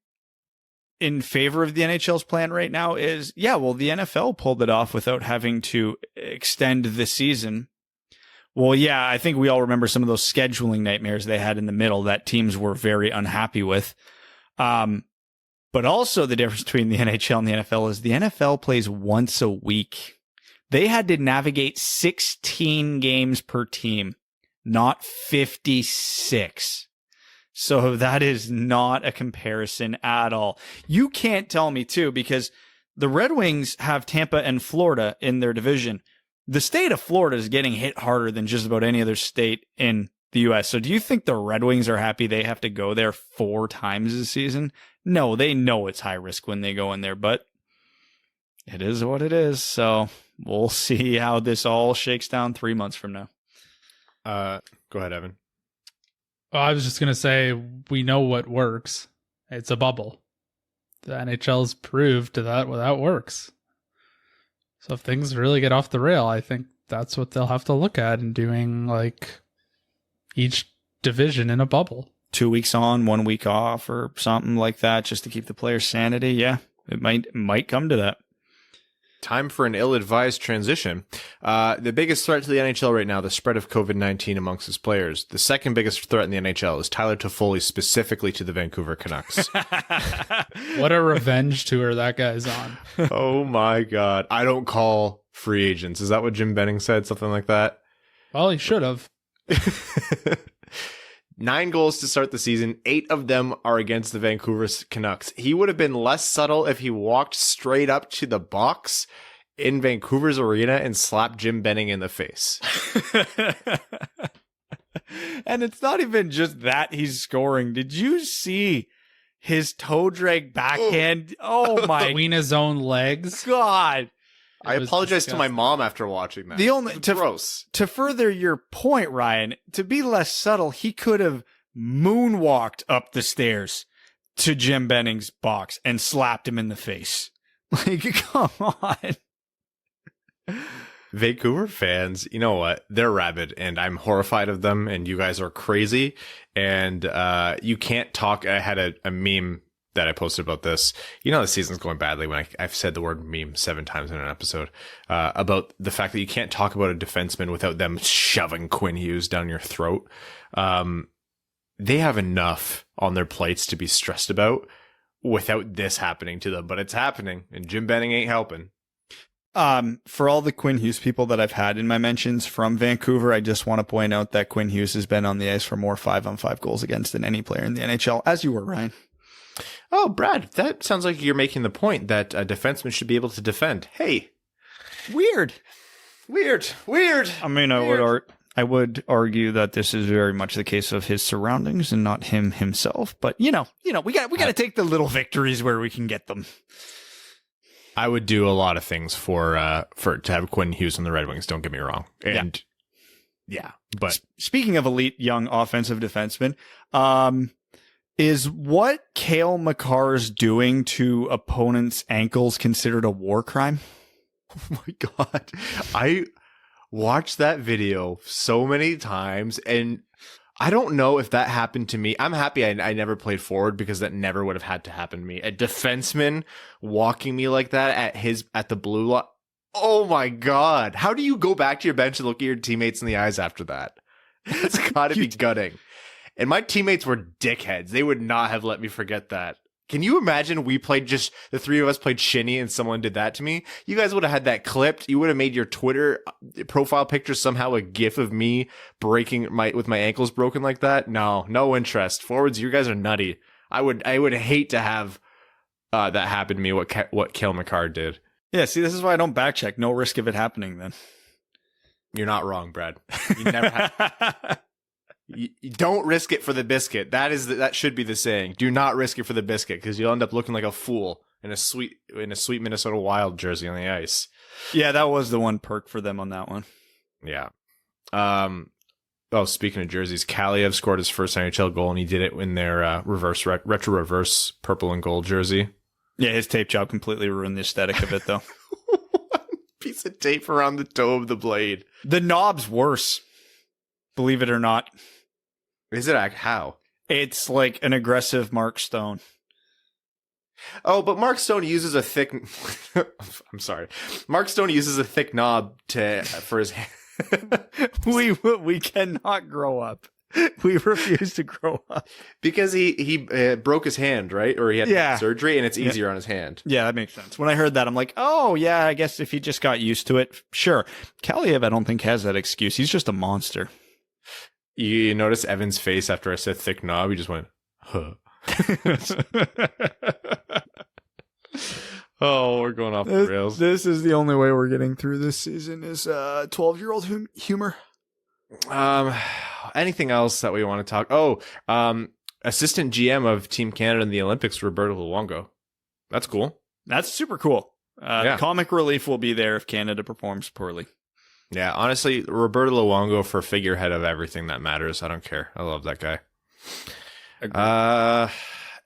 in favor of the NHL's plan right now is, yeah, well, the NFL pulled it off without having to extend the season. Well, yeah, I think we all remember some of those scheduling nightmares they had in the middle that teams were very unhappy with. But also the difference between the NHL and the NFL is the NFL plays once a week. They had to navigate 16 games per team, not 56. So that is not a comparison at all. You can't tell me too, because the Red Wings have Tampa and Florida in their division. The state of Florida is getting hit harder than just about any other state in the U.S. So do you think the Red Wings are happy they have to go there 4 times this season? No, they know it's high risk when they go in there, but it is what it is. So we'll see how this all shakes down 3 months from now.
Go ahead, Evan.
Well, I was just going to say, we know what works. It's a bubble. The NHL's proved that works. So if things really get off the rail, I think that's what they'll have to look at in doing, like, each division in a bubble.
2 weeks on, 1 week off, or something like that, just to keep the players' sanity. Yeah, it might come to that.
Time for an ill-advised transition. The biggest threat to the NHL right now, the spread of COVID-19 amongst its players. The second biggest threat in the NHL is Tyler Toffoli, specifically to the Vancouver Canucks.
What a revenge tour that guy's on.
Oh my God. I don't call free agents. Is that what Jim Benning said? Something like that?
Well, he should have.
9 goals to start the season. 8 of them are against the Vancouver Canucks. He would have been less subtle if he walked straight up to the box in Vancouver's arena and slapped Jim Benning in the face.
And it's not even just that he's scoring. Did you see his toe drag backhand? Oh my.
Between his own legs.
God.
I apologize to my mom after watching that.
Gross. To further your point, Ryan, to be less subtle, he could have moonwalked up the stairs to Jim Benning's box and slapped him in the face. Like, come on.
Vancouver fans, you know what? They're rabid, and I'm horrified of them, and you guys are crazy. And you can't talk. I had a meme that I posted about this. You know, the season's going badly when I've said the word meme 7 times in an episode, about the fact that you can't talk about a defenseman without them shoving Quinn Hughes down your throat. They have enough on their plates to be stressed about without this happening to them, but it's happening, and Jim Benning ain't helping.
For all the Quinn Hughes people that I've had in my mentions from Vancouver, I just want to point out that Quinn Hughes has been on the ice for more 5-on-5 goals against than any player in the NHL, as you were, Ryan.
Oh, Brad, that sounds like you're making the point that a defenseman should be able to defend. Hey.
Weird.
I
mean, I would argue that this is very much the case of his surroundings and not him himself. But, you know, we got to take the little victories where we can get them.
I would do a lot of things for to have Quinn Hughes on the Red Wings, don't get me wrong. And yeah but
speaking of elite young offensive defensemen, is what Cale Makar's doing to opponents' ankles considered a war crime?
Oh my God. I watched that video so many times, and I don't know if that happened to me. I'm happy I never played forward, because that never would have had to happen to me. A defenseman walking me like that at the blue line. Oh my God. How do you go back to your bench and look at your teammates in the eyes after that? It's gotta be gutting. And my teammates were dickheads. They would not have let me forget that. Can you imagine the three of us played shinny and someone did that to me? You guys would have had that clipped. You would have made your Twitter profile picture somehow a gif of me with my ankles broken like that. No interest. Forwards, you guys are nutty. I would hate to have that happen to me, what Cale Makar did.
Yeah, see, this is why I don't backcheck. No risk of it happening then.
You're not wrong, Brad. You never have. You don't risk it for the biscuit. That should be the saying. Do not risk it for the biscuit, because you'll end up looking like a fool in a sweet Minnesota Wild jersey on the ice.
Yeah, that was the one perk for them on that one.
Yeah. Speaking of jerseys, Kaliev scored his first NHL goal, and he did it in their retro reverse purple and gold jersey.
Yeah, his tape job completely ruined the aesthetic of it, though.
One piece of tape around the toe of the blade.
The knob's worse, believe it or not.
Is it? How?
It's like an aggressive Mark Stone.
Oh, but Mark Stone uses a thick... I'm sorry. Mark Stone uses a thick knob for his...
We cannot grow up. We refuse to grow up.
Because he broke his hand, right? Or he had surgery, and it's easier on his hand.
Yeah, that makes sense. When I heard that, I'm like, oh, yeah, I guess if he just got used to it, sure. Kaliev, I don't think, has that excuse. He's just a monster.
You notice Evan's face after I said thick knob? He just went, huh. Oh, we're going off the rails.
This is the only way we're getting through this season is 12-year-old humor.
Anything else that we want to talk? Oh, assistant GM of Team Canada in the Olympics, Roberto Luongo. That's cool.
That's super cool. Comic relief will be there if Canada performs poorly.
Yeah, honestly, Roberto Luongo for figurehead of everything that matters. I don't care. I love that guy.
Agreed.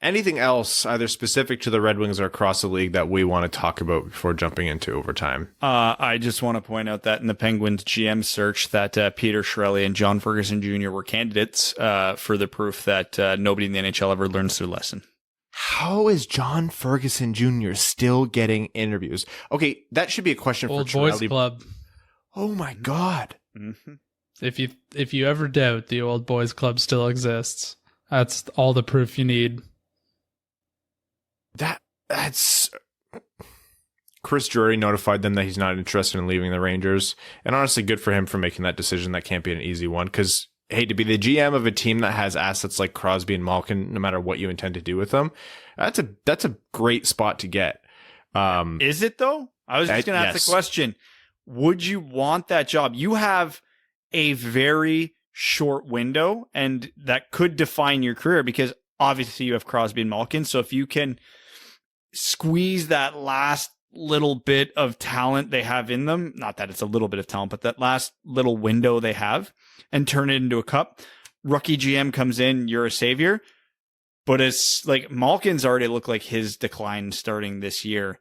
Anything else, either specific to the Red Wings or across the league, that we want to talk about before jumping into overtime?
I just want to point out that in the Penguins GM search that Peter Chiarelli and John Ferguson Jr. were candidates for the proof that nobody in the NHL ever learns their lesson.
How is John Ferguson Jr. still getting interviews? Okay, that should be a question
Old
for
Boys
Chiarelli.
Club.
Oh my God.
Mm-hmm.
If you ever doubt the Old Boys Club still exists, that's all the proof you need.
That's Chris Drury notified them that he's not interested in leaving the Rangers, and honestly, good for him for making that decision. That can't be an easy one, because hey, to be the GM of a team that has assets like Crosby and Malkin, no matter what you intend to do with them, that's a great spot to get.
Is it though? I was just going to ask the question. Would you want that job? You have a very short window, and that could define your career, because obviously you have Crosby and Malkin. So if you can squeeze that last little bit of talent they have in them, not that it's a little bit of talent, but that last little window they have, and turn it into a cup, rookie GM comes in, you're a savior. But it's like Malkin's already looked like his decline starting this year.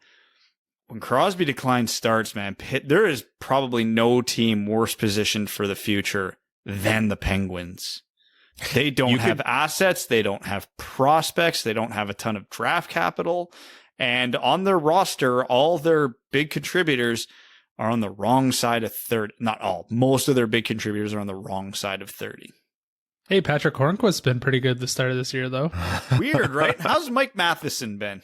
When Crosby decline starts, man, there is probably no team worse positioned for the future than the Penguins. They don't have assets. They don't have prospects. They don't have a ton of draft capital. And on their roster, all their big contributors are on the wrong side of 30. Not all. Most of their big contributors are on the wrong side of 30.
Hey, Patrick Hornquist's been pretty good the start of this year, though.
Weird, right? How's Mike Matheson been?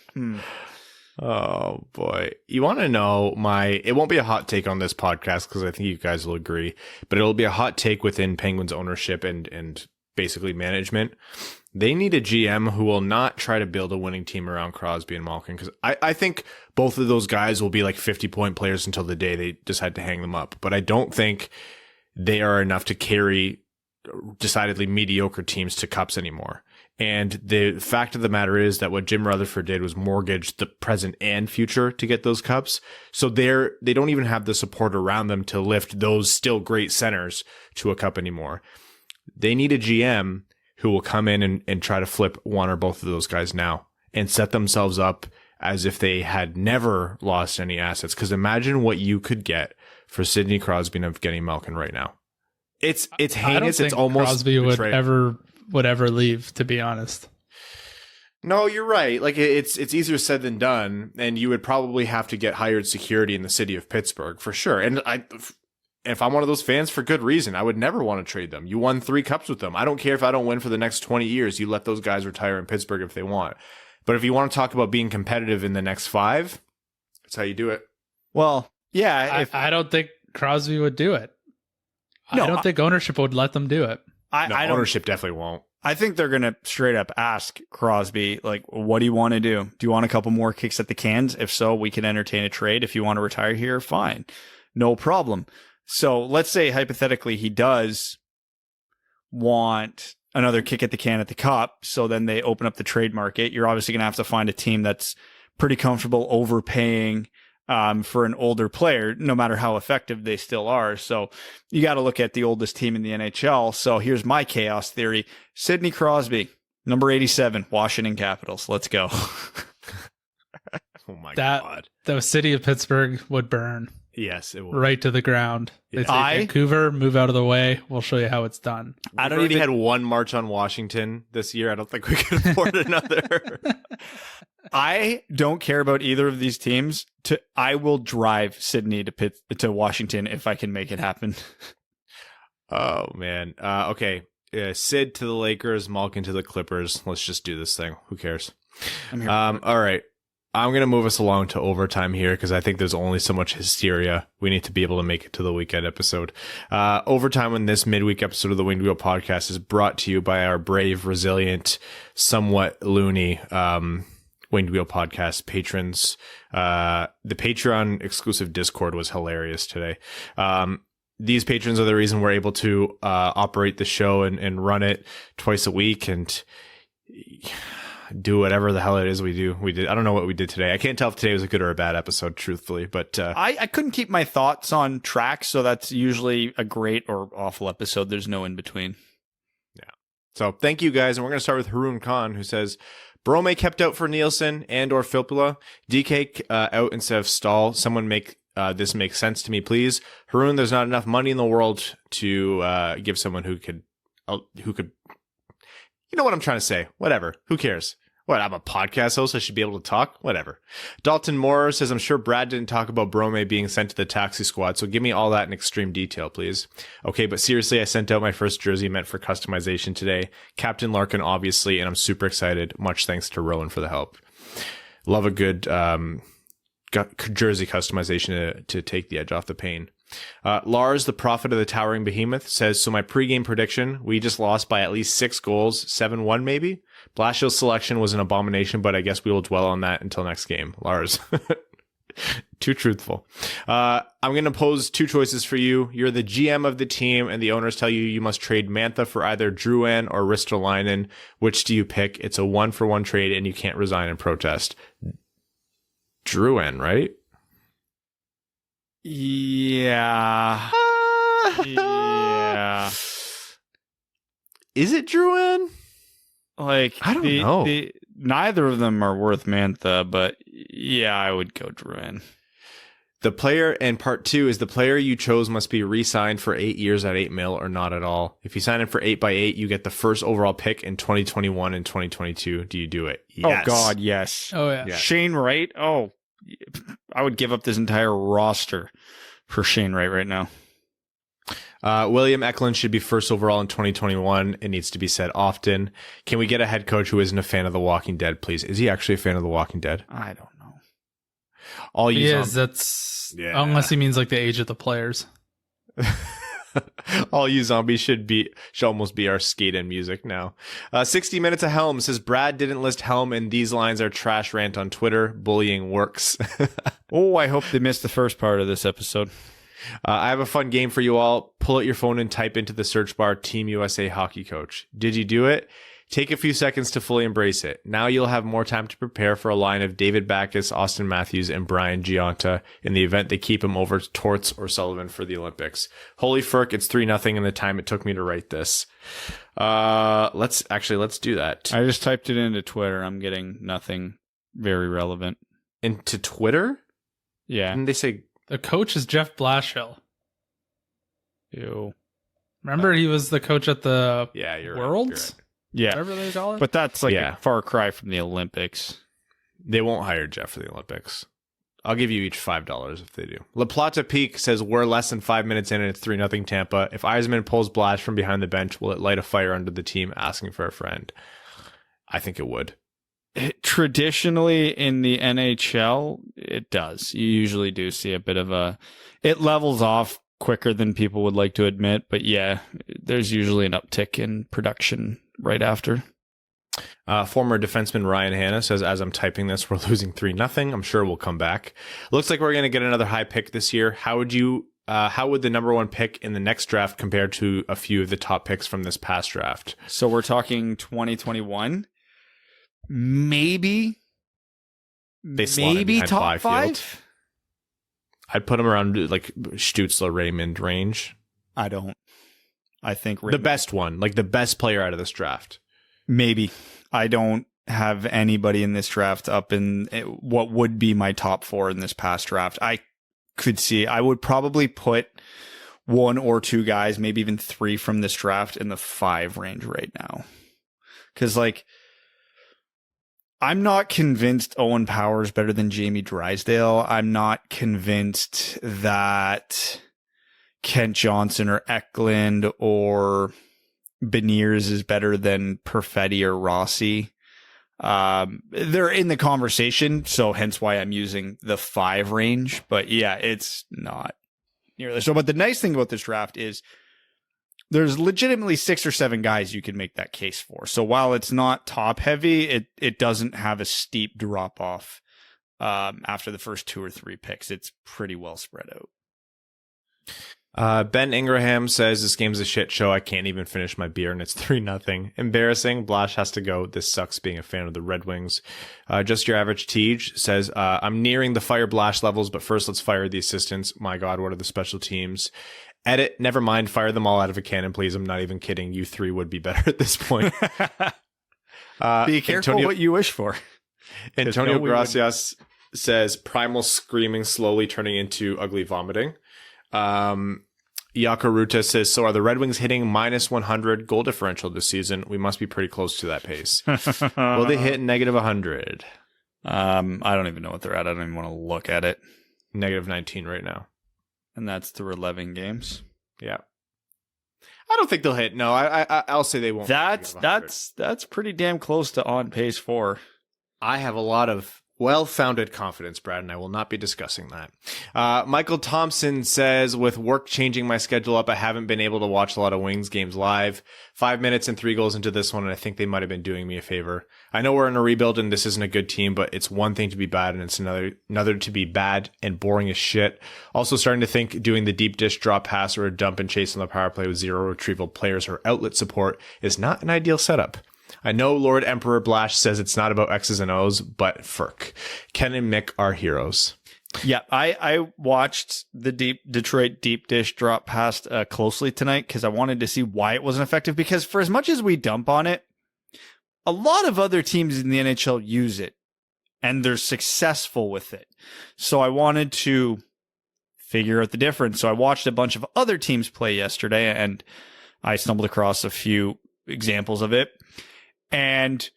Oh boy. You want to know it won't be a hot take on this podcast, because I think you guys will agree, but it'll be a hot take within Penguins ownership and basically management. They need a GM who will not try to build a winning team around Crosby and Malkin, because I think both of those guys will be like 50-point players until the day they decide to hang them up. But I don't think they are enough to carry decidedly mediocre teams to cups anymore. And the fact of the matter is that what Jim Rutherford did was mortgage the present and future to get those cups. So they don't even have the support around them to lift those still great centers to a cup anymore. They need a GM who will come in and try to flip one or both of those guys now and set themselves up as if they had never lost any assets. Because imagine what you could get for Sidney Crosby and Evgeny Malkin right now. It's heinous.
I don't think
it's almost
Crosby would
betrayal.
ever leave, to be honest.
No, you're right. Like it's easier said than done, and you would probably have to get hired security in the city of Pittsburgh for sure. And if I'm one of those fans, for good reason, I would never want to trade them. You won 3 cups with them. I don't care if I don't win for the next 20 years. You let those guys retire in Pittsburgh if they want. But if you want to talk about being competitive in the next 5, that's how you do it.
Well, yeah.
I don't think Crosby would do it.
No,
I don't think ownership would let them do it.
Ownership definitely won't.
I think they're going to straight up ask Crosby, like, what do you want to do? Do you want a couple more kicks at the cans? If so, we can entertain a trade. If you want to retire here, fine. No problem. So let's say hypothetically he does want another kick at the can at the Cup. So then they open up the trade market. You're obviously going to have to find a team that's pretty comfortable overpaying for an older player, no matter how effective they still are. So you got to look at the oldest team in the NHL. So here's my chaos theory. Sidney Crosby, number 87, Washington Capitals. Let's go.
Oh my God.
The city of Pittsburgh would burn.
Yes, it would.
Right to the ground. They'd say, Vancouver, move out of the way. We'll show you how it's done.
We've already had one march on Washington this year. I don't think we could afford another.
I don't care about either of these teams. I will drive Sydney to Washington if I can make it happen.
Oh, man. Okay. Sid to the Lakers, Malkin to the Clippers. Let's just do this thing. Who cares?
I'm here.
All right. I'm going to move us along to overtime here because I think there's only so much hysteria. We need to be able to make it to the weekend episode. Overtime in this midweek episode of the Winged Wheel podcast is brought to you by our brave, resilient, somewhat loony Winged Wheel podcast patrons. The Patreon exclusive Discord was hilarious today. These patrons are the reason we're able to operate the show and run it twice a week and do whatever the hell it is we do. I don't know what we did today. I can't tell if today was a good or a bad episode, truthfully, but
I couldn't keep my thoughts on track, so that's usually a great or awful episode. There's no in between.
Yeah. So thank you guys, and we're going to start with Haroon Khan, who says Brome kept out for Nielsen and or Filppula. DK out instead of Stahl. Someone make this make sense to me, please. Haroon, there's not enough money in the world to give someone who could. You know what I'm trying to say. Whatever. Who cares? What, I'm a podcast host. I should be able to talk. Whatever. Dalton Moore says, I'm sure Brad didn't talk about Brome being sent to the taxi squad, so give me all that in extreme detail, please. Okay, but seriously, I sent out my first jersey meant for customization today. Captain Larkin, obviously, and I'm super excited. Much thanks to Rowan for the help. Love a good jersey customization to take the edge off the pain. Lars, the prophet of the towering behemoth, says, so my pregame prediction, we just lost by at least 6 goals, 7-1 maybe? Blashill's selection was an abomination, but I guess we will dwell on that until next game. Lars. Too truthful. I'm going to pose 2 choices for you. You're the GM of the team, and the owners tell you must trade Mantha for either Drouin or Ristolainen. Which do you pick? It's a 1-for-1 trade, and you can't resign and protest. Drouin, right?
Yeah. Yeah.
Is it Drouin?
Like,
I don't know.
Neither of them are worth Mantha, but yeah, I would go Drouin.
The player, and part 2 is the player you chose must be re-signed for 8 years at $8 million or not at all. If you sign him for 8x8, you get the first overall pick in 2021 and 2022. Do you do it? Yes.
Oh God, yes.
Oh yeah.
Shane Wright. Oh, I would give up this entire roster for Shane Wright right now.
William Eklund should be first overall in 2021. It needs to be said often. Can we get a head coach who isn't a fan of The Walking Dead, please? Is he actually a fan of The Walking Dead?
I don't know.
Unless he means like the age of the players.
All you zombies should almost be our skate in music now. 60 Minutes of Helm says Brad didn't list Helm, and these lines are trash rant on Twitter. Bullying works.
Oh, I hope they missed the first part of this episode.
I have a fun game for you all. Pull out your phone and type into the search bar Team USA Hockey Coach. Did you do it? Take a few seconds to fully embrace it. Now you'll have more time to prepare for a line of David Backes, Austin Matthews, and Brian Gionta in the event they keep him over Torts or Sullivan for the Olympics. Holy frick, it's 3-0 in the time it took me to write this. Let's do that.
I just typed it into Twitter. I'm getting nothing very relevant.
into Twitter?
Yeah.
And they say
The coach is Jeff Blashill.
Ew.
Remember, he was the coach at the
yeah, you're
Worlds?
right.
Yeah.
Whatever they call it.
But that's like
Yeah.
a far cry from the Olympics.
They won't hire Jeff for the Olympics. I'll give you each $5 if they do. La Plata Peak says we're less than 5 minutes in and it's 3-0 Tampa. If Eisman pulls Blash from behind the bench, will it light a fire under the team asking for a friend? I think it would.
Traditionally in the NHL, it does. You usually do see a bit of it levels off quicker than people would like to admit. But yeah, there's usually an uptick in production right after.
Former defenseman Ryan Hanna says, as I'm typing this, we're losing 3-0. I'm sure we'll come back. Looks like we're going to get another high pick this year. How would the number one pick in the next draft compare to a few of the top picks from this past draft?
So we're talking 2021. Maybe
slot in behind
top
Byfield.
5.
I'd put him around like Stützle, Raymond range.
I think
The best one, like the best player out of this draft.
Maybe. I don't have anybody in this draft up in what would be my top 4 in this past draft. I would probably put 1 or 2 guys, maybe even 3 from this draft in the 5 range right now. Because, like, I'm not convinced Owen Power is better than Jamie Drysdale. I'm not convinced that Kent Johnson or Eklund or Beniers is better than Perfetti or Rossi. They're in the conversation, so hence why I'm using the 5 range. But yeah, it's not nearly so. But the nice thing about this draft is there's legitimately 6 or 7 guys you can make that case for. So while it's not top heavy, it doesn't have a steep drop off after the first 2 or 3 picks. It's pretty well spread out.
Ben Ingraham says this game's a shit show. I can't even finish my beer and it's 3-0. Embarrassing. Blash has to go. This sucks being a fan of the Red Wings. Just your average Tej says, I'm nearing the fire Blash levels, but first let's fire the assistants. My God, what are the special teams? Edit. Never mind. Fire them all out of a cannon, please. I'm not even kidding. You 3 would be better at this point.
Be careful what you wish for.
Antonio Gracias says primal screaming slowly turning into ugly vomiting. Yakaruta says, so are the Red Wings hitting minus 100 goal differential this season? We must be pretty close to that pace. Will they hit negative 100?
I don't even know what they're at. I don't even want to look at it.
Negative 19 right now.
And that's through 11 games.
Yeah. I don't think they'll hit. No, I'll say they won't.
That's pretty damn close to on pace for.
I have a lot of well-founded confidence, Brad, and I will not be discussing that. Michael Thompson says, with work changing my schedule up, I haven't been able to watch a lot of Wings games live. 5 minutes and 3 goals into this one, and I think they might have been doing me a favor. I know we're in a rebuild and this isn't a good team, but it's one thing to be bad and it's another to be bad and boring as shit. Also starting to think doing the deep dish drop pass or a dump and chase on the power play with 0 retrieval players or outlet support is not an ideal setup. I know Lord Emperor Blash says it's not about X's and O's, but FERC. Ken and Mick are heroes.
Yeah, I watched the Detroit deep dish drop pass closely tonight because I wanted to see why it wasn't effective. Because for as much as we dump on it, a lot of other teams in the NHL use it, and they're successful with it. So I wanted to figure out the difference. So I watched a bunch of other teams play yesterday, and I stumbled across a few examples of it. And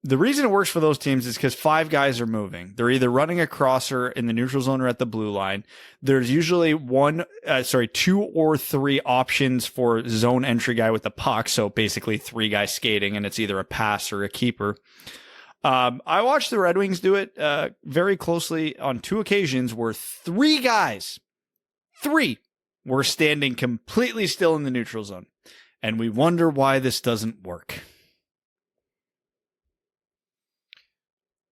the reason it works for those teams is because 5 guys are moving. They're either running a crosser in the neutral zone or at the blue line. There's usually 2 or 3 options for zone entry guy with the puck. So basically 3 guys skating, and it's either a pass or a keeper. I watched the Red Wings do it very closely on 2 occasions where 3 guys were standing completely still in the neutral zone. And we wonder why this doesn't work.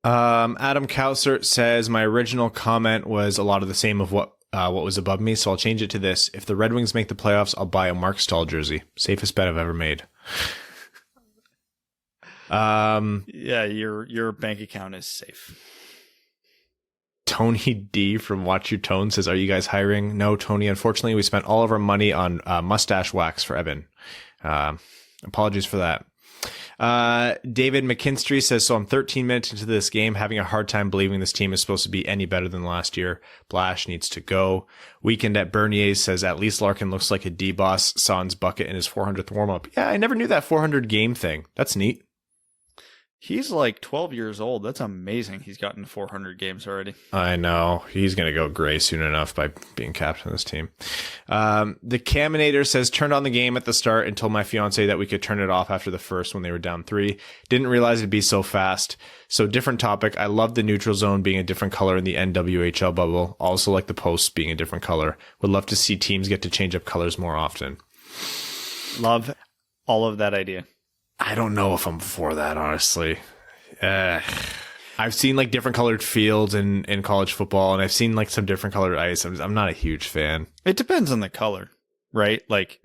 Adam Kausert says, my original comment was a lot of the same of what was above me, so I'll change it to this. If the Red Wings make the playoffs, I'll buy a Mark Stahl jersey. Safest bet I've ever made.
Yeah, your bank account is safe.
Tony D from Watch Your Tone says, are you guys hiring? No, Tony. Unfortunately, we spent all of our money on mustache wax for Evan. Apologies for that. David McKinstry says, so I'm 13 minutes into this game, having a hard time believing this team is supposed to be any better than last year. Blash needs to go. Weekend at Bernier says, at least Larkin looks like a D-boss. Sans bucket in his 400th warm-up. Yeah, I never knew that 400 game thing. That's neat.
He's like 12 years old. That's amazing. He's gotten 400 games already.
I know. He's going to go gray soon enough by being captain of this team. The Caminator says, turned on the game at the start and told my fiance that we could turn it off after the first when they were down 3. Didn't realize it'd be so fast. So different topic. I love the neutral zone being a different color in the NWHL bubble. Also like the posts being a different color. Would love to see teams get to change up colors more often.
Love all of that idea.
I don't know if I'm for that, honestly. I've seen like different colored fields in college football, and I've seen like some different colored ice. I'm not a huge fan.
It depends on the color, right? Like,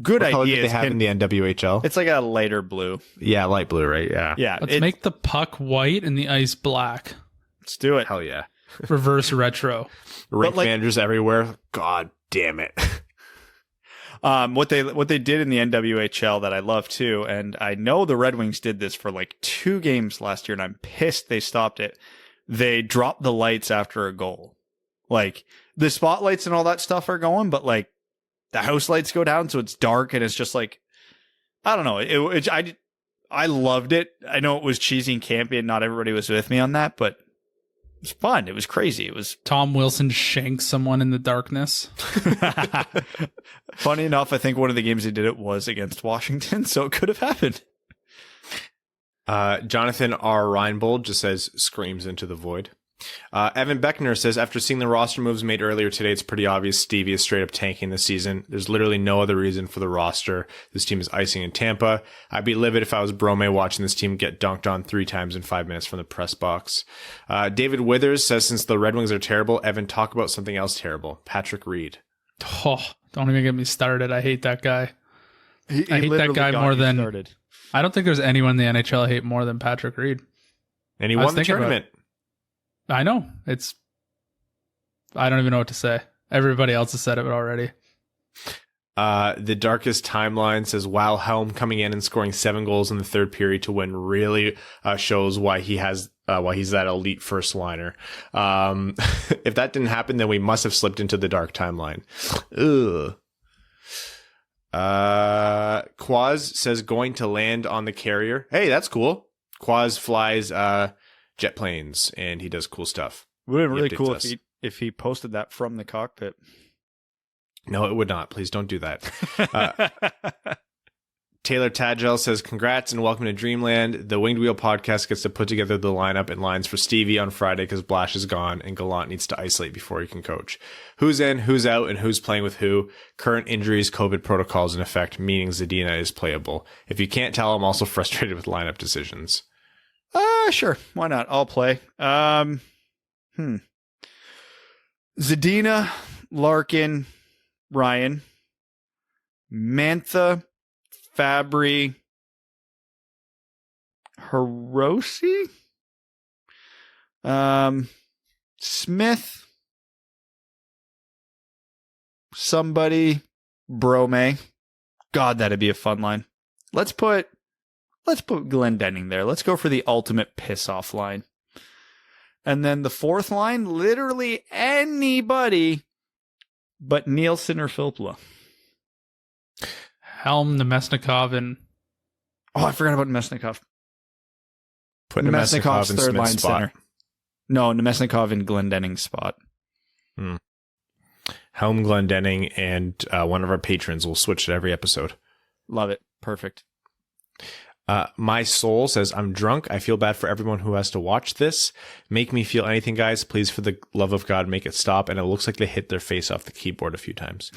good
what color
ideas.
Do they have in the NWHL?
It's like a lighter blue.
Yeah, light blue, right? Yeah.
Yeah.
Let's make the puck white and the ice black.
Let's do it.
Hell yeah.
Reverse retro.
Rink managers everywhere. God damn it.
What they did in the NWHL that I love too, and I know the Red Wings did this for like 2 games last year, and I'm pissed they stopped it. They dropped the lights after a goal. Like, the spotlights and all that stuff are going, but like the house lights go down, so it's dark, and it's just like, I don't know. I loved it. I know it was cheesy and campy, and not everybody was with me on that, but it was fun. It was crazy. It was
Tom Wilson shanks someone in the darkness.
Funny enough, I think one of the games he did it was against Washington, so it could have happened.
Jonathan R. Reinbold just says, screams into the void. Evan Beckner says, after seeing the roster moves made earlier today, it's pretty obvious Stevie is straight up tanking this season. There's literally no other reason for the roster. This team is icing in Tampa. I'd be livid if I was Brome watching this team get dunked on 3 times in 5 minutes from the press box. David Withers says, since the Red Wings are terrible, Evan, talk about something else terrible. Patrick Reed.
Oh, don't even get me started. I hate that guy. I hate that guy more than... Started. I don't think there's anyone in the NHL I hate more than Patrick Reed.
And he won the tournament.
I know. I don't even know what to say. Everybody else has said it already.
The Darkest Timeline says, wow, Helm coming in and scoring 7 goals in the third period to win really shows why he's that elite first liner. If that didn't happen, then we must have slipped into the dark timeline. Ugh. Quaz says, going to land on the carrier. Hey, that's cool. Quaz flies jet planes and he does cool stuff.
Would have been really cool if he posted that from the cockpit.
No, it would not. Please don't do that. Taylor Tadgell says, congrats and welcome to Dreamland. The Winged Wheel podcast gets to put together the lineup and lines for Stevie on Friday because Blash is gone and Gallant needs to isolate before he can coach. Who's in, who's out, and who's playing with who. Current injuries, COVID protocols in effect, meaning Zadina is playable. If you can't tell, I'm also frustrated with lineup decisions.
Sure. Why not? I'll play. Zadina, Larkin, Ryan, Mantha, Fabry, Hiroshi, Smith, somebody, Brome. God, that'd be a fun line. Let's put Glendening there. Let's go for the ultimate piss-off line. And then the fourth line, literally anybody but Nielsen or Filppula.
Helm, Nemesnikov, and...
Oh, I forgot about Nemesnikov.
Put Nemesnikov's
third line
spot.
center. No, Nemesnikov in Glendening's spot.
Helm, Glendening, and one of our patrons will switch it every episode.
Love it. Perfect.
My soul says, I'm drunk. I feel bad for everyone who has to watch this. Make me feel anything, guys. Please, for the love of God, make it stop. And it looks like they hit their face off the keyboard a few times.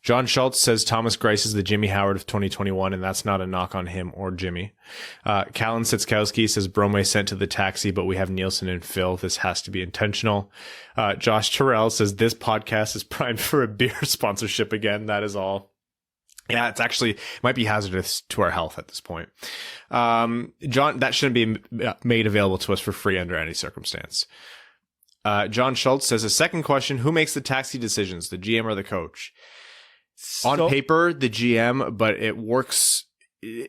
John Schultz says, Thomas Greiss is the Jimmy Howard of 2021, and that's not a knock on him or Jimmy. Callan Sitskowski says, Brome sent to the taxi, but we have Nielsen and Phil. This has to be intentional. Josh Terrell says, this podcast is primed for a beer sponsorship again. That is all. Yeah, it might be hazardous to our health at this point. John, that shouldn't be made available to us for free under any circumstance. John Schultz says, a second question, who makes the taxi decisions, the GM or the coach? On paper, the GM, but it works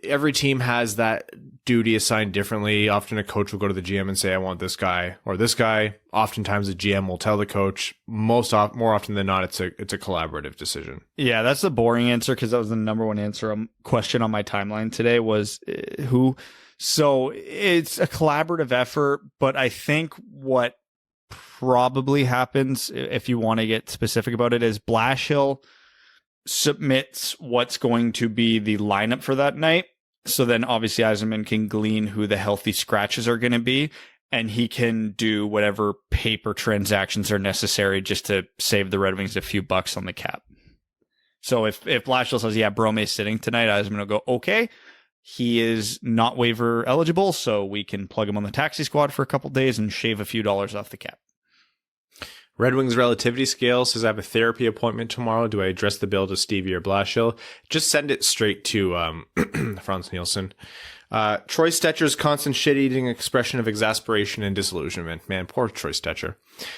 every team has that duty assigned differently. Often a coach will go to the GM and say, I want this guy or this guy. Oftentimes the GM will tell the coach. More often than not, it's a collaborative decision.
Yeah, that's the boring answer because that was the number one question on my timeline today was who. So it's a collaborative effort, but I think what probably happens, if you want to get specific about it, is Blashill submits what's going to be the lineup for that night. So then obviously Eisenman can glean who the healthy scratches are going to be, and he can do whatever paper transactions are necessary just to save the Red Wings a few bucks on the cap. So if Blashill says, yeah, Brome's sitting tonight, Eisenman will go, okay, he is not waiver eligible, so we can plug him on the taxi squad for a couple days and shave a few dollars off the cap.
Red Wings relativity scale says I have a therapy appointment tomorrow. Do I address the bill to Stevie or Blashill? Just send it straight to Franz Nielsen. Troy Stetcher's constant shit-eating expression of exasperation and disillusionment. Man, poor Troy Stetcher.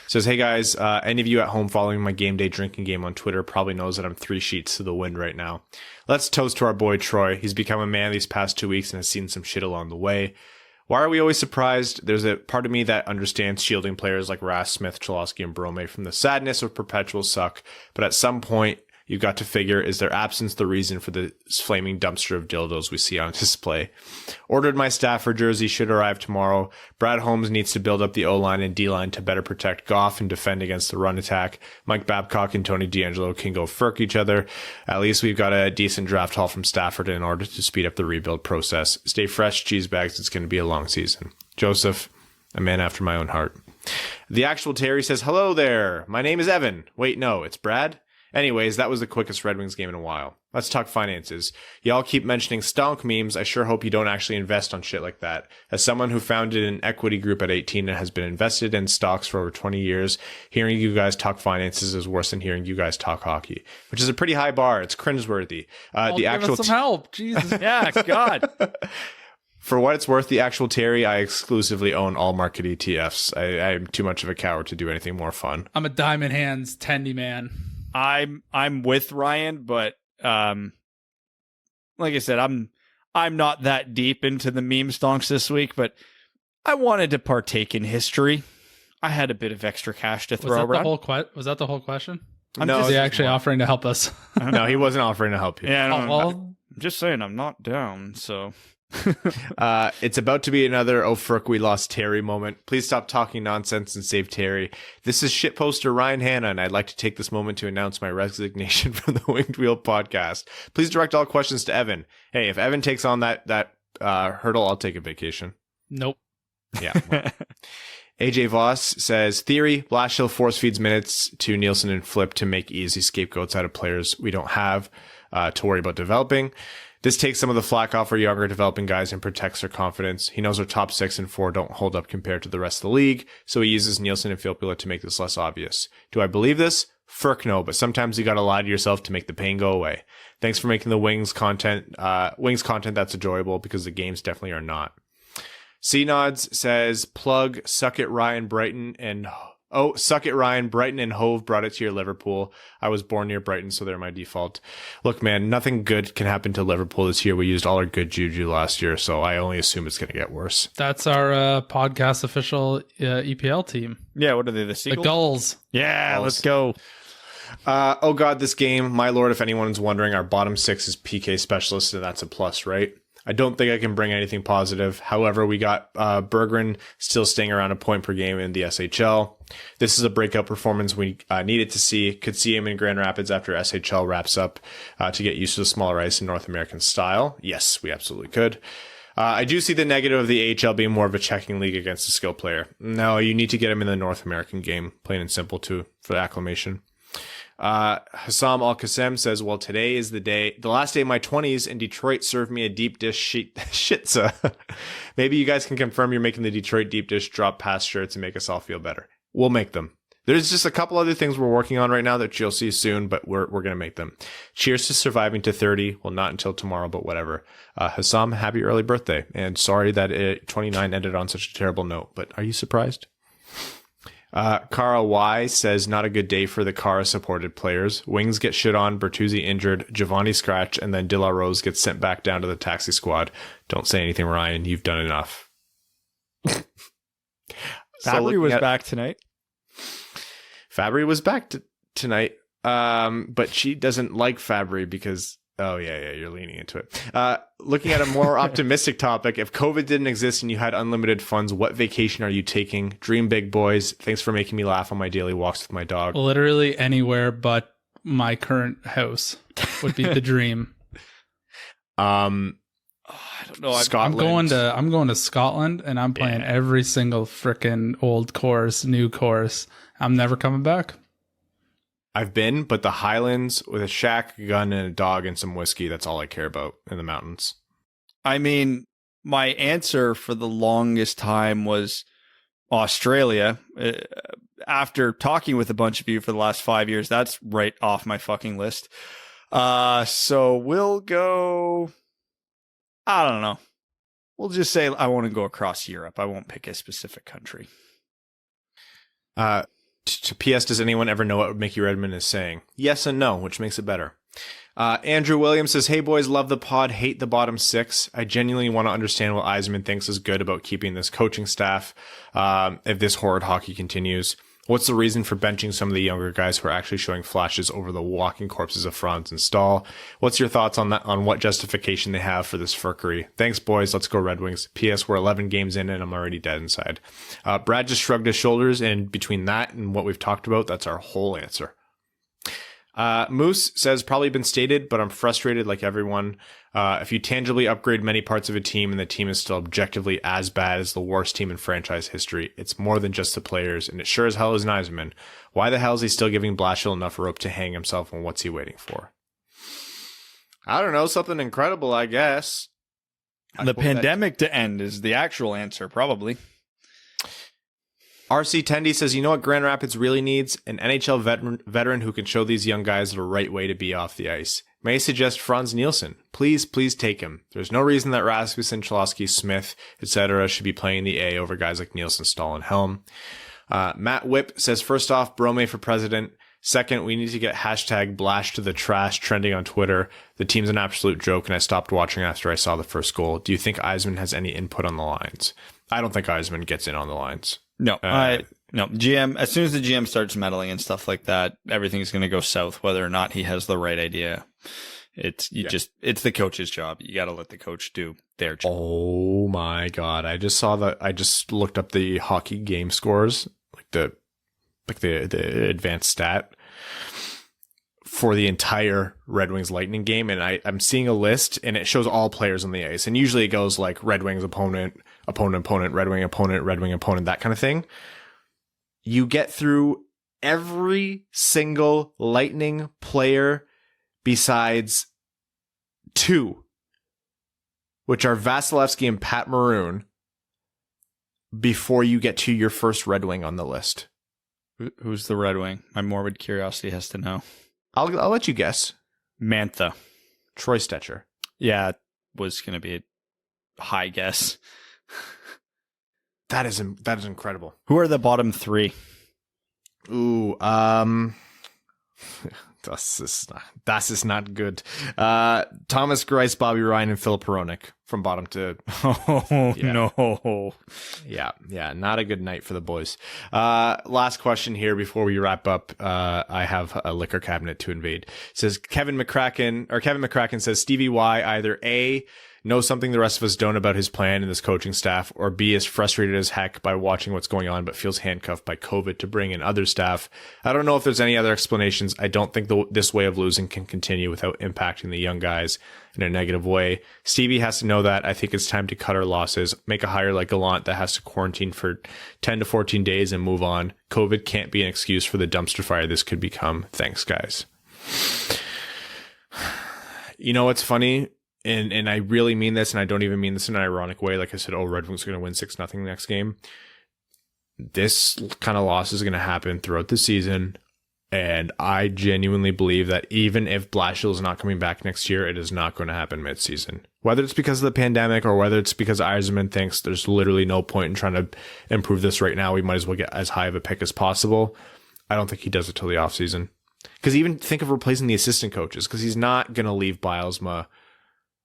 Says, hey guys, any of you at home following my game day drinking game on Twitter probably knows that I'm 3 sheets to the wind right now. Let's toast to our boy Troy. He's become a man these past 2 weeks and has seen some shit along the way. Why are we always surprised? There's a part of me that understands shielding players like Rass, Smith, Cholowski, and Brome from the sadness of perpetual suck, but at some point, you've got to figure, is their absence the reason for the flaming dumpster of dildos we see on display? Ordered my Stafford jersey, should arrive tomorrow. Brad Holmes needs to build up the O-line and D-line to better protect Goff and defend against the run attack. Mike Babcock and Tony D'Angelo can go firk each other. At least we've got a decent draft haul from Stafford in order to speed up the rebuild process. Stay fresh, cheese bags. It's going to be a long season. Joseph, a man after my own heart. The actual Terry says, hello there. My name is Evan. Wait, no, it's Brad? Anyways, that was the quickest Red Wings game in a while. Let's talk finances. Y'all keep mentioning stonk memes. I sure hope you don't actually invest on shit like that. As someone who founded an equity group at 18 and has been invested in stocks for over 20 years, hearing you guys talk finances is worse than hearing you guys talk hockey, which is a pretty high bar. It's cringeworthy.
The actual give us some help. Jesus.
Yeah, God.
For what it's worth, the actual Terry, I exclusively own all market ETFs. I'm too much of a coward to do anything more fun.
I'm a diamond hands tendy man.
I'm with Ryan, but like I said, I'm not that deep into the meme stonks this week, but I wanted to partake in history. I had a bit of extra cash to throw around.
Was that the whole question?
No,
is he actually offering to help us?
No, he wasn't offering to help you.
Yeah, I'm just saying I'm not down, so...
It's about to be another "oh frick, we lost Terry" moment. Please stop talking nonsense and save Terry. This is shitposter Ryan Hanna, and I'd like to take this moment to announce my resignation from the Winged Wheel podcast. Please direct all questions to Evan. Hey, if Evan takes on that hurdle, I'll take a vacation.
Nope.
Yeah. Well. AJ Voss says, theory, Blashill force feeds minutes to Nielsen and Flip to make easy scapegoats out of players we don't have to worry about developing. This takes some of the flack off our younger developing guys and protects their confidence. He knows our top 6 and 4 don't hold up compared to the rest of the league, so he uses Nielsen and Filppula to make this less obvious. Do I believe this? Frick no, but sometimes you gotta lie to yourself to make the pain go away. Thanks for making the Wings content that's enjoyable, because the games definitely are not. C-Nods says, plug, suck it Ryan Brighton and... Oh, suck it, Ryan. Brighton and Hove brought it to your Liverpool. I was born near Brighton, so they're my default. Look, man, nothing good can happen to Liverpool this year. We used all our good juju last year, so I only assume it's going to get worse.
That's our podcast official EPL team.
Yeah, what are they, the Seagulls?
The Gulls.
Yeah, let's go.
Oh, God, this game, my lord, if anyone's wondering, our bottom 6 is PK specialist, and that's a plus, right? I don't think I can bring anything positive. However, we got Berggren still staying around a point per game in the SHL. This is a breakout performance we needed to see. Could see him in Grand Rapids after SHL wraps up to get used to the smaller ice in North American style. Yes, we absolutely could. I do see the negative of the AHL being more of a checking league against a skill player. No, you need to get him in the North American game, plain and simple, too, for the acclimation. Hassam Al-Qassem says, well, today is the last day of my 20s, and Detroit served me a deep dish shitza. Maybe you guys can confirm you're making the Detroit deep dish drop pass shirts and make us all feel better. We'll make them. There's just a couple other things we're working on right now that you'll see soon, but we're going to make them. Cheers to surviving to 30. Well, not until tomorrow, but whatever. Hassam, happy early birthday. And sorry that 29 ended on such a terrible note, but are you surprised? Cara Y says, not a good day for the Cara supported players. Wings get shit on, Bertuzzi injured, Giovanni scratched, and then De La Rose gets sent back down to the taxi squad. Don't say anything, Ryan. You've done enough.
Fabry was back tonight.
Fabry was back tonight, but she doesn't like Fabry because... Oh, yeah, you're leaning into it. Looking at a more optimistic topic, if COVID didn't exist and you had unlimited funds, what vacation are you taking? Dream big, boys. Thanks for making me laugh on my daily walks with my dog.
Literally anywhere but my current house would be the dream.
I don't know. Scotland.
I'm going to Scotland, and I'm playing every single frickin' old course, new course. I'm never coming back.
I've been, but the Highlands with a shack, a gun, and a dog and some whiskey, that's all I care about in the mountains.
I mean, my answer for the longest time was Australia. After talking with a bunch of you for the last 5 years, that's right off my fucking list. So we'll go... I don't know. We'll just say I want to go across Europe. I won't pick a specific country.
P.S. Does anyone ever know what Mickey Redmond is saying? Yes and no, which makes it better. Andrew Williams says, hey boys, love the pod, hate the bottom six. I genuinely want to understand what Yzerman thinks is good about keeping this coaching staff if this horrid hockey continues. What's the reason for benching some of the younger guys who are actually showing flashes over the walking corpses of Franz and Stahl? What's your thoughts on that? On what justification they have for this furkery? Thanks, boys. Let's go Red Wings. P.S. We're 11 games in and I'm already dead inside. Brad just shrugged his shoulders, and between that and what we've talked about, that's our whole answer. Moose says, probably been stated, but I'm frustrated like everyone. If you tangibly upgrade many parts of a team and the team is still objectively as bad as the worst team in franchise history, it's more than just the players, and it sure as hell is Yzerman. Why the hell is he still giving Blashill enough rope to hang himself, and what's he waiting for? I don't know, something incredible, I guess.
The pandemic to end is the actual answer, probably.
RC Tendy says, you know what Grand Rapids really needs? An NHL veteran who can show these young guys the right way to be off the ice. May I suggest Franz Nielsen? Please take him. There's no reason that Rasmussen, Cholowski, Smith, etc. should be playing the A over guys like Nielsen, Stahl, and Helm. Matt Whip says, first off, Brome for president. Second, we need to get hashtag Blash to the trash trending on Twitter. The team's an absolute joke, and I stopped watching after I saw the first goal. Do you think Yzerman has any input on the lines? I don't think Yzerman gets in on the lines.
No, no. GM, as soon as the GM starts meddling and stuff like that, everything's going to go south, whether or not he has the right idea. It's the coach's job. You got to let the coach do their job.
Oh my God. I just looked up the hockey game scores, like the advanced stat for the entire Red Wings Lightning game. And I'm seeing a list and it shows all players on the ice. And usually it goes like Red Wings opponent, Red Wing opponent, that kind of thing. You get through every single Lightning player besides two, which are Vasilevsky and Pat Maroon, before you get to your first Red Wing on the list.
Who's the Red Wing? My morbid curiosity has to know.
I'll let you guess.
Mantha.
Troy Stetcher.
Yeah, it was going to be a high guess.
That is incredible.
Who are the bottom three?
Ooh, das is not good. Thomas Greiss, Bobby Ryan, and Philip Hronik from bottom to...
Oh, yeah. No.
Yeah, not a good night for the boys. Last question here before we wrap up. I have a liquor cabinet to invade. It says Kevin McCracken says Stevie Y either A, knows something the rest of us don't about his plan and this coaching staff, or B, is frustrated as heck by watching what's going on but feels handcuffed by COVID to bring in other staff. I don't know if there's any other explanations. I don't think this way of losing can continue without impacting the young guys in a negative way. Stevie has to know that. I think it's time to cut our losses, make a hire like Gallant that has to quarantine for 10 to 14 days and move on. COVID can't be an excuse for the dumpster fire this could become. Thanks, guys. You know what's funny? And I really mean this, and I don't even mean this in an ironic way. Like I said, Red Wings are going to win 6-0 next game. This kind of loss is going to happen throughout the season And I genuinely believe that even if Blashill is not coming back next year, it is not going to happen midseason. Whether it's because of the pandemic or whether it's because Yzerman thinks there's literally no point in trying to improve this right now, we might as well get as high of a pick as possible. I don't think he does it till the offseason. Because even think of replacing the assistant coaches, because he's not going to leave Bilesma.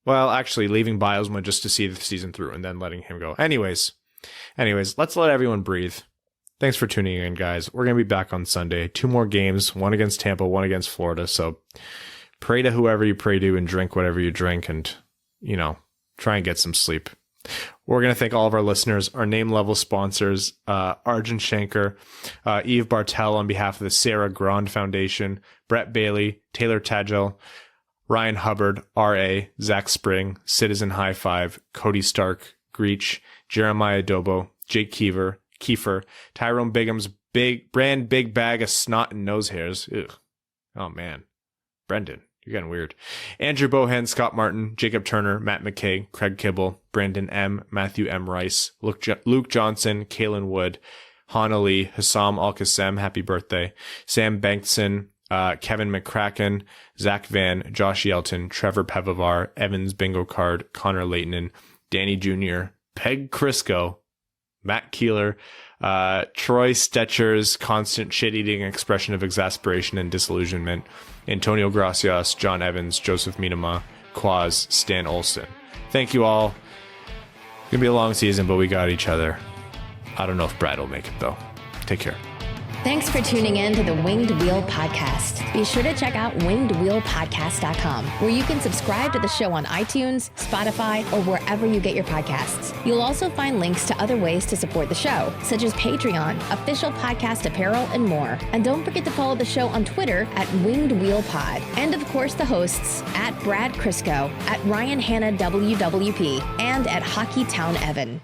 Well, actually, leaving Bilesma just to see the season through and then letting him go. Anyways, let's let everyone breathe. Thanks for tuning in, guys. We're going to be back on Sunday. 2 more games, one against Tampa, one against Florida. So pray to whoever you pray to and drink whatever you drink and, try and get some sleep. We're going to thank all of our listeners, our name level sponsors, Arjun Shankar, Eve Bartel on behalf of the Sarah Grand Foundation, Brett Bailey, Taylor Tadgell, Ryan Hubbard, R.A., Zach Spring, Citizen High Five, Cody Stark, Greach, Jeremiah Dobo, Jake Kiefer, Tyrone Bigham's big bag of snot and nose hairs. Ugh. Oh, man. Brendan, you're getting weird. Andrew Bohan, Scott Martin, Jacob Turner, Matt McKay, Craig Kibble, Brandon M., Matthew M. Rice, Luke Johnson, Kalen Wood, Hana Lee, Hassam Al-Qassem, happy birthday, Sam Bankson, Kevin McCracken, Zach Van, Josh Yelton, Trevor Pevavar, Evans Bingo Card, Connor Leighton, Danny Jr., Peg Crisco, Matt Keeler, Troy Stetcher's constant shit-eating expression of exasperation and disillusionment, Antonio Gracias, John Evans, Joseph Minama, Quaz, Stan Olsen. Thank you all. It's going to be a long season, but we got each other. I don't know if Brad will make it, though. Take care.
Thanks for tuning in to the Winged Wheel Podcast. Be sure to check out wingedwheelpodcast.com, where you can subscribe to the show on iTunes, Spotify, or wherever you get your podcasts. You'll also find links to other ways to support the show, such as Patreon, official podcast apparel, and more. And don't forget to follow the show on Twitter at Winged Wheel Pod. And of course, the hosts at Brad Crisco, at Ryan Hanna WWP, and at Hockey Town Evan.